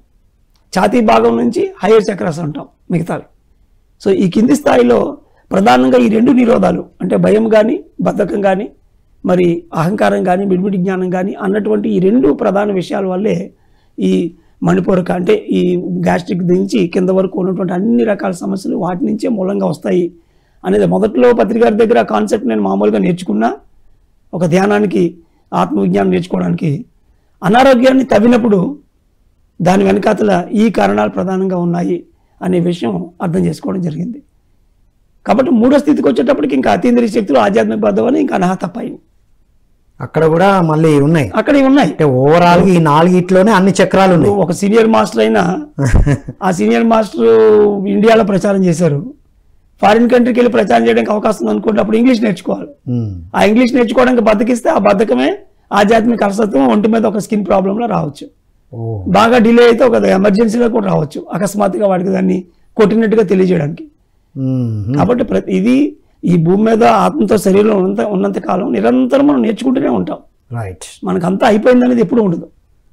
ఛాతీ భాగం నుంచి హయ్యర్ చక్రాస్ అంటాం మిగతావి. సో ఈ కింది స్థాయిలో ప్రధానంగా ఈ 2 నిరోధాలు అంటే భయం కానీ బద్ధకం కానీ మరి అహంకారం కానీ మిడిమిడి జ్ఞానం కానీ అన్నటువంటి ఈ 2 ప్రధాన విషయాల వల్లే ఈ మణిపూరక అంటే ఈ గ్యాస్ట్రిక్ దించి కింద వరకు ఉన్నటువంటి అన్ని రకాల సమస్యలు వాటి నుంచే మూలంగా వస్తాయి అనేది మొదట్లో పత్రికారి దగ్గర ఆ కాన్సెప్ట్ నేను మామూలుగా నేర్చుకున్నా. ఒక ధ్యానానికి ఆత్మవిజ్ఞానం నేర్చుకోవడానికి అనారోగ్యాన్ని తవ్వినప్పుడు దాని వెనకాతల ఈ కారణాలు ప్రధానంగా ఉన్నాయి అనే విషయం అర్థం చేసుకోవడం జరిగింది. కాబట్టి 3వ స్థితికి వచ్చేటప్పటికి ఇంకా అతీంద్రియ శక్తులు, ఆధ్యాత్మిక బద్ధమని ఇంకా అనాహత పైన
అక్కడ కూడా మళ్ళీ ఉన్నాయి,
అక్కడ ఉన్నాయి.
అంటే ఓవరాల్ ఈ 4 అన్ని చక్రాలు ఉన్నాయి.
ఒక సీనియర్ మాస్టర్ అయినా ఆ సీనియర్ మాస్టర్ ఇండియాలో ప్రచారం చేశారు, ఫారిన్ కంట్రీకి వెళ్ళి ప్రచారం చేయడానికి అవకాశం ఉంది అనుకుంటే అప్పుడు ఇంగ్లీష్ నేర్చుకోవాలి. ఆ ఇంగ్లీష్ నేర్చుకోవడానికి బద్దకిస్తే ఆ బద్ధకమే ఆధ్యాత్మిక అలసత్వం, ఒంటి మీద ఒక స్కిన్ ప్రాబ్లంలో రావచ్చు. బాగా డిలే అయితే ఒక ఎమర్జెన్సీలో కూడా రావచ్చు, అకస్మాత్తుగా వాడికి దాన్ని కొట్టినట్టుగా తెలియజేయడానికి. కాబట్టి ఇది ఈ భూమి మీద ఆత్మతో శరీరంలో ఉన్నంత కాలం నిరంతరం మనం నేర్చుకుంటూనే ఉంటాం.
రైట్,
మనకంతా అయిపోయింది అనేది ఎప్పుడు ఉండదు,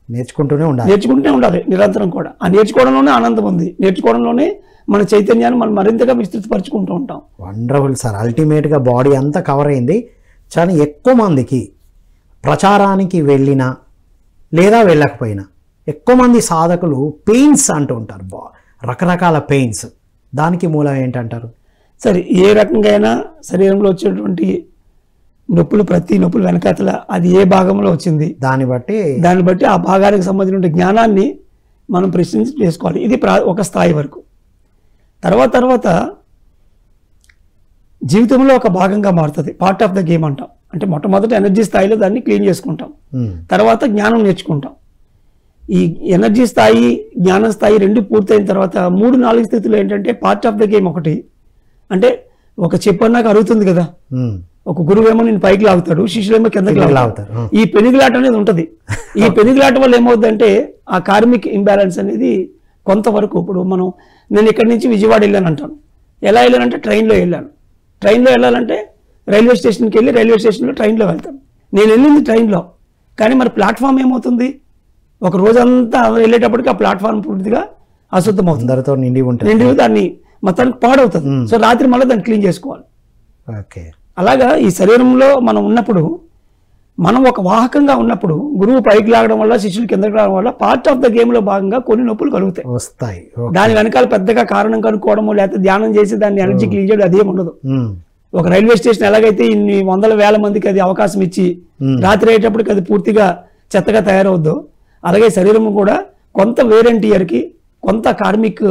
నేర్చుకుంటూనే ఉండాలి
నిరంతరం కూడా. ఆ నేర్చుకోవడంలోనే ఆనందం ఉంది, నేర్చుకోవడంలోనే మన చైతన్యాన్ని మనం మరింతగా విస్తృతపరుచుకుంటూ ఉంటాం.
వండర్ఫుల్ సార్, అల్టిమేట్గా బాడీ అంతా కవర్ అయింది. చాలా ఎక్కువ మందికి ప్రచారానికి వెళ్ళినా లేదా వెళ్ళకపోయినా ఎక్కువ మంది సాధకులు పెయిన్స్ అంటూ ఉంటారు, రకరకాల పెయిన్స్. దానికి మూలం ఏంటంటారు?
సరే, ఏ రకంగా అయినా శరీరంలో వచ్చేటువంటి నొప్పులు, ప్రతి నొప్పులు వెనకాతల అది ఏ భాగంలో వచ్చింది దాన్ని బట్టి ఆ భాగానికి సంబంధించిన జ్ఞానాన్ని మనం ప్రశ్నించి చేసుకోవాలి. ఇది ఒక స్థాయి వరకు. తర్వాత జీవితంలో ఒక భాగంగా మారుతుంది, పార్ట్ ఆఫ్ ద గేమ్ అంటాం. అంటే మొట్టమొదటి ఎనర్జీ స్థాయిలో దాన్ని క్లీన్ చేసుకుంటాం, తర్వాత జ్ఞానం నేర్చుకుంటాం. ఈ ఎనర్జీ స్థాయి, జ్ఞాన స్థాయి 2 పూర్తయిన తర్వాత 3-4 స్థితులు ఏంటంటే పార్ట్ ఆఫ్ ద గేమ్. ఒకటి అంటే ఒక చెప్పన్నాక అరుగుతుంది కదా, ఒక గురువేమో నేను పైకి లాగుతాడు, శిష్యులేమో కిందకి లాగుతారు. ఈ పెనుగులాట అనేది ఉంటుంది. ఈ పెనుగులాట వల్ల ఏమవుతుందంటే ఆ కార్మిక్ ఇంబ్యాలెన్స్ అనేది కొంతవరకు, ఇప్పుడు నేను ఇక్కడి నుంచి విజయవాడ వెళ్ళాను అంటాను. ఎలా వెళ్ళానంటే ట్రైన్లో వెళ్ళాను. ట్రైన్లో వెళ్ళాలంటే రైల్వే స్టేషన్కి వెళ్ళి రైల్వే స్టేషన్లో ట్రైన్లో వెళ్తాను. నేను వెళ్ళింది ట్రైన్లో, కానీ మరి ప్లాట్ఫామ్ ఏమవుతుంది? ఒక రోజంతా వెళ్ళేటప్పటికి ఆ ప్లాట్ఫామ్ పూర్తిగా అశుద్ధమవుతుంది,
అందరితో నిండి ఉంటుంది,
నిండి దాన్ని మొత్తానికి పాడవుతుంది. సో రాత్రి మళ్ళీ దాన్ని క్లీన్ చేసుకోవాలి.
ఓకే.
అలాగా ఈ శరీరంలో మనం ఉన్నప్పుడు, మనం ఒక వాహకంగా ఉన్నప్పుడు గురువు పైకి లాగడం వల్ల శిష్యులు కిందకి రావడం వల్ల పార్ట్ ఆఫ్ ద గేమ్లో భాగంగా కొన్ని నొప్పులు కలుగుతాయి,
వస్తాయి.
దాని వెనకాల పెద్దగా కారణం కనుక్కోవడము లేకపోతే ధ్యానం చేసి దాన్ని ఎనర్జీ క్లీన్ చేయడం అదేం ఉండదు. ఒక రైల్వే స్టేషన్ ఎలాగైతే ఇన్ని వందల వేల మందికి అది అవకాశం ఇచ్చి రాత్రి అయ్యేటప్పటికి అది పూర్తిగా చెత్తగా తయారవుద్దో, అలాగే శరీరం కూడా కొంత వేర్ అండ్ టియర్కి, కొంత కార్మిక్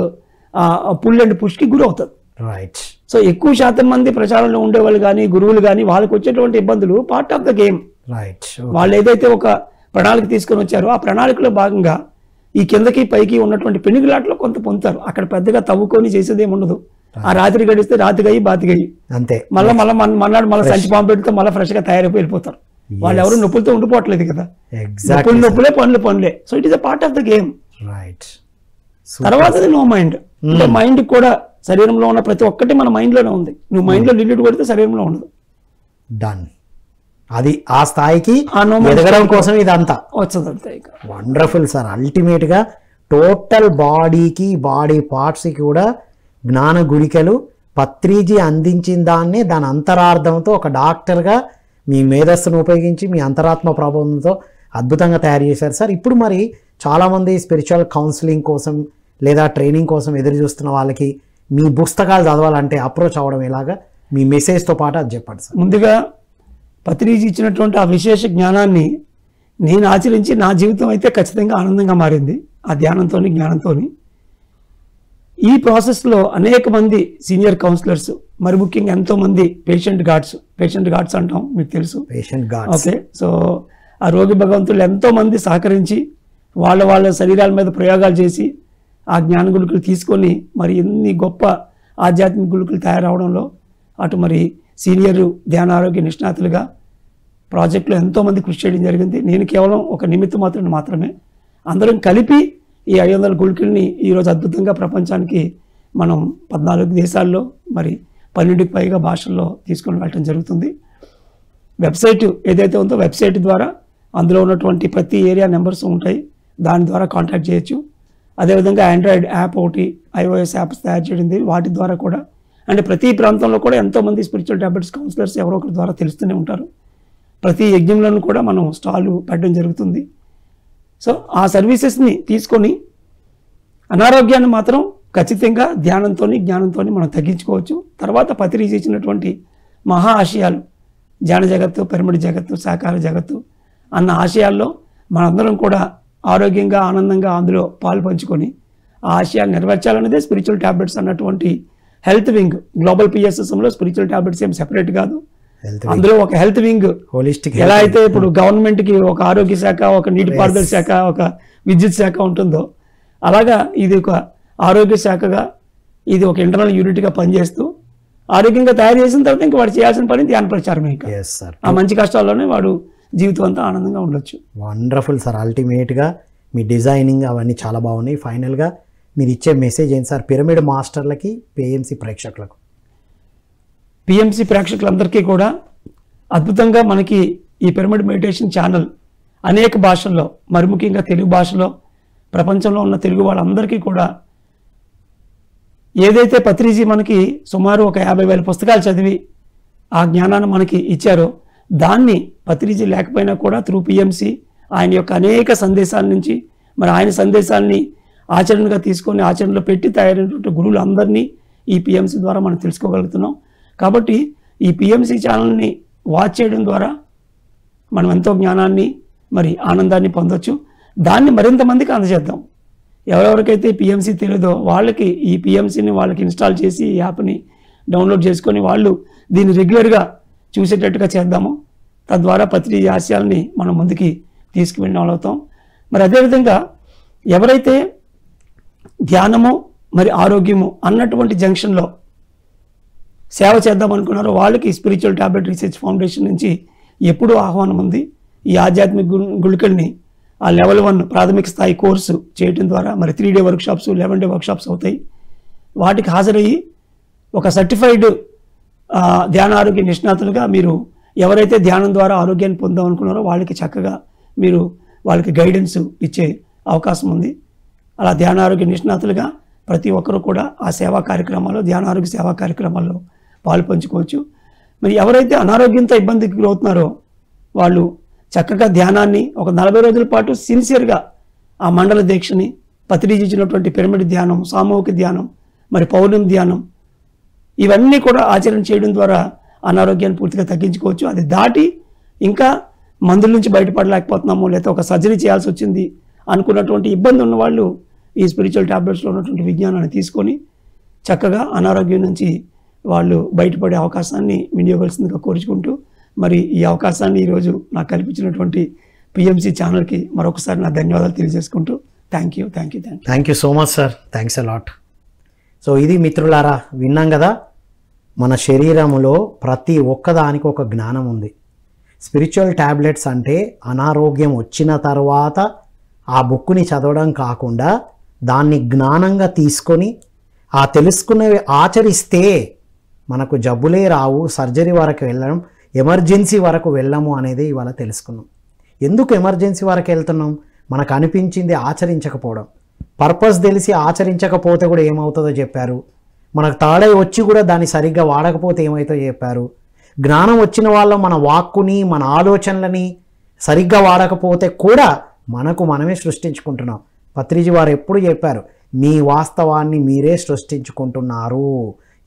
పుల్ అండ్ పుష్కి గురి అవుతుంది.
రైట్.
సో ఎక్కువ శాతం మంది ప్రచారంలో ఉండేవాళ్ళు కానీ గురువులు కానీ వాళ్ళకి వచ్చేటువంటి ఇబ్బందులు part of the game.
Right.
వాళ్ళు ఏదైతే ఒక ప్రణాళిక తీసుకొని వచ్చారో ఆ ప్రణాళికలో భాగంగా ఈ కిందకి పైకి ఉన్నటువంటి పెనుగులాట్లో కొంత పొందుతారు. అక్కడ పెద్దగా తవ్వుకొని చేసేది ఏమి ఉండదు. ఆ రాత్రి గడిస్తే రాతిగయ్యి బాతిగయ్యి
అంతే,
మళ్ళీ మన్నాడు మళ్ళీ సంచి పాము పెడితే మళ్ళీ ఫ్రెష్ గా తయారైపోయి వెళ్ళిపోతారు. వాళ్ళు ఎవరు నొప్పులతో ఉండిపోవట్లేదు కదా, నొప్పులే పనులే. So it is a part of the game.
Right.
తర్వాత నో మైండ్, అంటే మైండ్ కూడా శరీరంలో ఉన్న ప్రతి ఒక్కటి మన మైండ్ లోనే ఉంది. నువ్వు మైండ్ లో లిమిట్ కొడితే శరీరంలో ఉండదు.
డన్. అది ఆ స్థాయికి
no mind
ఎదగడం కోసం ఇదంతా
వచ్చదు అంతే. ఇక
వండర్ఫుల్ సార్. అల్టిమేట్ గా టోటల్ బాడీకి, బాడీ పార్ట్స్ కి కూడా జ్ఞాన గుళికలు పత్రిజీ అందించిన దాన్నే దాని అంతరార్థంతో ఒక డాక్టర్గా మీ మేధస్సును ఉపయోగించి మీ అంతరాత్మ ప్రభావంతో అద్భుతంగా తయారు చేశారు సార్. ఇప్పుడు మరి చాలామంది స్పిరిచువల్ కౌన్సిలింగ్ కోసం లేదా ట్రైనింగ్ కోసం ఎదురు చూస్తున్న వాళ్ళకి మీ పుస్తకాలు చదవాలంటే అప్రోచ్ అవ్వడం ఎలాగా, మీ మెసేజ్తో పాటు అది చెప్పండి సార్.
ముందుగా పత్రిజీ ఇచ్చినటువంటి ఆ విశేష జ్ఞానాన్ని నేను ఆచరించి నా జీవితం అయితే ఖచ్చితంగా ఆనందంగా మారింది ఆ ధ్యానంతో, జ్ఞానంతో. ఈ ప్రాసెస్లో అనేక మంది సీనియర్ కౌన్సిలర్స్, మరి ముఖ్యంగా ఎంతో మంది పేషెంట్ గార్డ్స్ అంటాం, మీకు తెలుసు.
Patient guards.
ఓకే. సో ఆ రోగి భగవంతులు ఎంతో మంది సహకరించి వాళ్ళ శరీరాల మీద ప్రయోగాలు చేసి ఆ జ్ఞాన గుళికలు తీసుకొని మరి ఎన్ని గొప్ప ఆధ్యాత్మిక గుళికలు తయారవడంలో అటు మరి సీనియర్ ధ్యాన ఆరోగ్య నిష్ణాతులుగా ప్రాజెక్టులో ఎంతోమంది కృషి చేయడం జరిగింది. నేను కేవలం ఒక నిమిత్త మాత్రమే. అందరం కలిపి ఈ 500 గుళికల్ని ఈరోజు అద్భుతంగా ప్రపంచానికి మనం 14 దేశాల్లో మరి 12కి పైగా భాషల్లో తీసుకొని వెళ్ళటం జరుగుతుంది. వెబ్సైట్ ఏదైతే ఉందో వెబ్సైట్ ద్వారా అందులో ఉన్నటువంటి ప్రతి ఏరియా నెంబర్స్ ఉంటాయి, దాని ద్వారా కాంటాక్ట్ చేయొచ్చు. అదేవిధంగా ఆండ్రాయిడ్ యాప్ ఒకటి, iOS యాప్స్ తయారు చేయడింది, వాటి ద్వారా కూడా. అంటే ప్రతి ప్రాంతంలో కూడా ఎంతోమంది స్పిరిచువల్ టాబ్లెట్స్ కౌన్సిలర్స్ ఎవరో ఒకరి ద్వారా తెలుస్తూనే ఉంటారు. ప్రతి యజ్ఞంలోనూ కూడా మనం స్టాలు పెట్టడం జరుగుతుంది. సో ఆ సర్వీసెస్ని తీసుకొని అనారోగ్యాన్ని మాత్రం ఖచ్చితంగా ధ్యానంతో, జ్ఞానంతో మనం తగ్గించుకోవచ్చు. తర్వాత పత్రిజీ ఇచ్చినటువంటి మహా ఆశయాలు, ధ్యాన జగత్తు, పిరమిడ్ జగత్తు, సాకార జగత్తు అన్న ఆశయాల్లో మనందరం కూడా ఆరోగ్యంగా, ఆనందంగా అందులో పాలు పంచుకొని ఆ ఆశయాలు నెరవేర్చాలనేదే స్పిరిచువల్ టాబ్లెట్స్ అన్నటువంటి హెల్త్ వింగ్. గ్లోబల్ పిఎస్ఎస్ఎంలో స్పిరిచువల్ టాబ్లెట్స్ ఏం సెపరేట్ కాదు, అందులో ఒక హెల్త్ వింగ్.
హోలిస్టిక్
ఎలా అయితే ఇప్పుడు గవర్నమెంట్కి ఒక ఆరోగ్య శాఖ, ఒక నీటిపారుదల శాఖ, ఒక విద్యుత్ శాఖ ఉంటుందో, అలాగా ఇది ఒక ఆరోగ్య శాఖగా, ఇది ఒక ఇంటర్నల్ యూనిట్గా పనిచేస్తూ ఆరోగ్యంగా తయారు చేసిన తర్వాత ఇంకా వాడు చేయాల్సిన పని ధ్యాన ప్రచారమే. ఇంకా ఆ మంచి కష్టాల్లోనే వాడు జీవితం అంతా ఆనందంగా ఉండొచ్చు.
Wonderful sir. అల్టిమేట్గా మీ డిజైనింగ్ అవన్నీ చాలా బాగున్నాయి. ఫైనల్గా మీరు ఇచ్చే మెసేజ్ ఏంటి సార్ పిరమిడ్ మాస్టర్లకి, పిఎంసి ప్రేక్షకులకు?
పిఎంసి ప్రేక్షకులందరికీ కూడా అద్భుతంగా మనకి ఈ పిరమిడ్ మెడిటేషన్ ఛానల్ అనేక భాషల్లో, మరి ముఖ్యంగా తెలుగు భాషలో, ప్రపంచంలో ఉన్న తెలుగు వాళ్ళందరికీ కూడా ఏదైతే పత్రిజీ మనకి సుమారు ఒక 50,000 పుస్తకాలు చదివి ఆ జ్ఞానాన్ని మనకి ఇచ్చారో, దాన్ని పత్రిజీ లేకపోయినా కూడా త్రూ పిఎంసి ఆయన యొక్క అనేక సందేశాల నుంచి మరి ఆయన సందేశాలని ఆచరణగా తీసుకొని ఆచరణలో పెట్టి తయారైనటువంటి గురువులందరినీ ఈ పిఎంసి ద్వారా మనం తెలుసుకోగలుగుతున్నాం. కాబట్టి ఈ పిఎంసి ఛానల్ని వాచ్ చేయడం ద్వారా మనం ఎంతో జ్ఞానాన్ని మరి ఆనందాన్ని పొందొచ్చు. దాన్ని మరింత మందికి అందజేద్దాం. ఎవరెవరికైతే పిఎంసి తెలియదో వాళ్ళకి ఈ పిఎంసిని వాళ్ళకి ఇన్స్టాల్ చేసి ఈ యాప్ని డౌన్లోడ్ చేసుకొని వాళ్ళు దీన్ని రెగ్యులర్గా చూసేటట్టుగా చేద్దాము. తద్వారా పత్రిజీ ఆశయాల్ని మనం ముందుకి తీసుకువెళ్ళిన వాళ్ళవుతాం. మరి అదేవిధంగా ఎవరైతే ధ్యానము మరి ఆరోగ్యము అన్నటువంటి జంక్షన్లో సేవ చేద్దాం అనుకున్నారో వాళ్ళకి స్పిరిచువల్ టాబ్లెట్ రీసెర్చ్ ఫౌండేషన్ నుంచి ఎప్పుడూ ఆహ్వానం ఉంది. ఈ ఆధ్యాత్మిక గుళికల్ని ఆ లెవెల్ 1 ప్రాథమిక స్థాయి కోర్సు చేయడం ద్వారా మరి 3 day వర్క్షాప్స్, 11 day వర్క్షాప్స్ అవుతాయి. వాటికి హాజరయ్యి ఒక సర్టిఫైడ్ ధ్యాన ఆరోగ్య నిష్ణాతులుగా మీరు ఎవరైతే ధ్యానం ద్వారా ఆరోగ్యాన్ని పొందాం అనుకున్నారో వాళ్ళకి చక్కగా మీరు వాళ్ళకి గైడెన్స్ ఇచ్చే అవకాశం ఉంది. అలా ధ్యాన ఆరోగ్య నిష్ణాతులుగా ప్రతి ఒక్కరూ కూడా ఆ సేవా కార్యక్రమాల్లో, ధ్యాన ఆరోగ్య సేవా కార్యక్రమాల్లో పాలు పంచుకోవచ్చు. మరి ఎవరైతే అనారోగ్యంతో ఇబ్బందికి గురవుతున్నారో వాళ్ళు చక్కగా ధ్యానాన్ని ఒక 40 రోజుల పాటు సిన్సియర్గా ఆ మండల దీక్షని, పత్రిజీ ఇచ్చినటువంటి పిరమిడ్ ధ్యానం, సామూహిక ధ్యానం, మరి పౌర్ణమి ధ్యానం, ఇవన్నీ కూడా ఆచరణ చేయడం ద్వారా అనారోగ్యాన్ని పూర్తిగా తగ్గించుకోవచ్చు. అది దాటి ఇంకా మందుల నుంచి బయటపడలేకపోతున్నాము, లేకపోతే ఒక సర్జరీ చేయాల్సి వచ్చింది అనుకున్నటువంటి ఇబ్బంది ఉన్న వాళ్ళు ఈ స్పిరిచువల్ టాబ్లెట్స్లో ఉన్నటువంటి విజ్ఞానాన్ని తీసుకొని చక్కగా అనారోగ్యం నుంచి వాళ్ళు బయటపడే అవకాశాన్ని వినియోగవలసిందిగా కోరుచుకుంటూ, మరి ఈ అవకాశాన్ని ఈరోజు నాకు కల్పించినటువంటి పిఎంసి ఛానల్కి మరొకసారి నా ధన్యవాదాలు తెలియజేసుకుంటూ thank you
so much sir. Thanks a lot. So ఇది మిత్రులారా, విన్నాం కదా, మన శరీరంలో ప్రతి ఒక్కదానికి ఒక జ్ఞానం ఉంది. స్పిరిచువల్ ట్యాబ్లెట్స్ అంటే అనారోగ్యం వచ్చిన తర్వాత ఆ బుక్ని చదవడం కాకుండా దాన్ని జ్ఞానంగా తీసుకొని ఆ తెలుసుకున్నవి ఆచరిస్తే మనకు జబ్బులే రావు, సర్జరీ వరకు వెళ్ళడం, ఎమర్జెన్సీ వరకు వెళ్ళము అనేది ఇవాళ తెలుసుకున్నాం. ఎందుకు ఎమర్జెన్సీ వరకు వెళ్తున్నాం? మనకు అనిపించింది ఆచరించకపోవడం. పర్పస్ తెలిసి ఆచరించకపోతే కూడా ఏమవుతుందో చెప్పారు. మనకు తాడై వచ్చి కూడా దాన్ని సరిగ్గా వాడకపోతే ఏమవుతుందో చెప్పారు. జ్ఞానం వచ్చిన వాళ్ళం మన వాక్కుని, మన ఆలోచనలని సరిగ్గా వాడకపోతే కూడా మనకు మనమే సృష్టించుకుంటున్నాం. పత్రిజీ వారు ఎప్పుడు చెప్పారు, మీ వాస్తవాన్ని మీరే సృష్టించుకుంటున్నారు,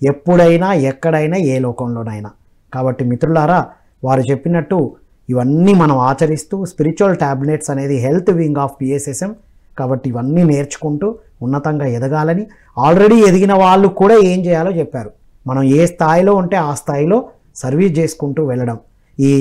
ఎప్పుడైనా, ఎక్కడైనా, ఏ లోకంలోనైనా. కాబట్టి మిత్రులారా, వారు చెప్పినట్టు ఇవన్నీ మనం ఆచరిస్తూ, స్పిరిచువల్ టాబ్లెట్స్ అనేది హెల్త్ వింగ్ ఆఫ్ పిఎస్ఎస్ఎం. కాబట్టి ఇవన్నీ నేర్చుకుంటూ ఉన్నతంగా ఎదగాలని, ఆల్రెడీ ఎదిగిన వాళ్ళు కూడా ఏం చేయాలో చెప్పారు. మనం ఏ స్థాయిలో ఉంటే ఆ స్థాయిలో సర్వీస్ చేసుకుంటూ వెళ్ళడం. ఈ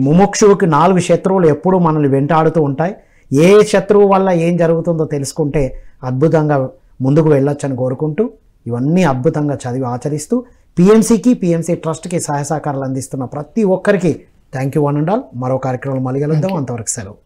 ముముక్షువుకి 4 శత్రువులు ఎప్పుడూ మనల్ని వెంటాడుతూ ఉంటాయి. ఏ శత్రువు వల్ల ఏం జరుగుతుందో తెలుసుకుంటే అద్భుతంగా ముందుకు వెళ్ళొచ్చని కోరుకుంటూ, ఇవన్నీ అద్భుతంగా చదివి ఆచరిస్తూ పిఎంసికి, పిఎంసి ట్రస్ట్కి సహాయ సహకారాలు అందిస్తున్న ప్రతి ఒక్కరికి thank you one and all. మరో కార్యక్రమంలో మళ్ళీ కలుద్దాం. అంతవరకు సెలవు.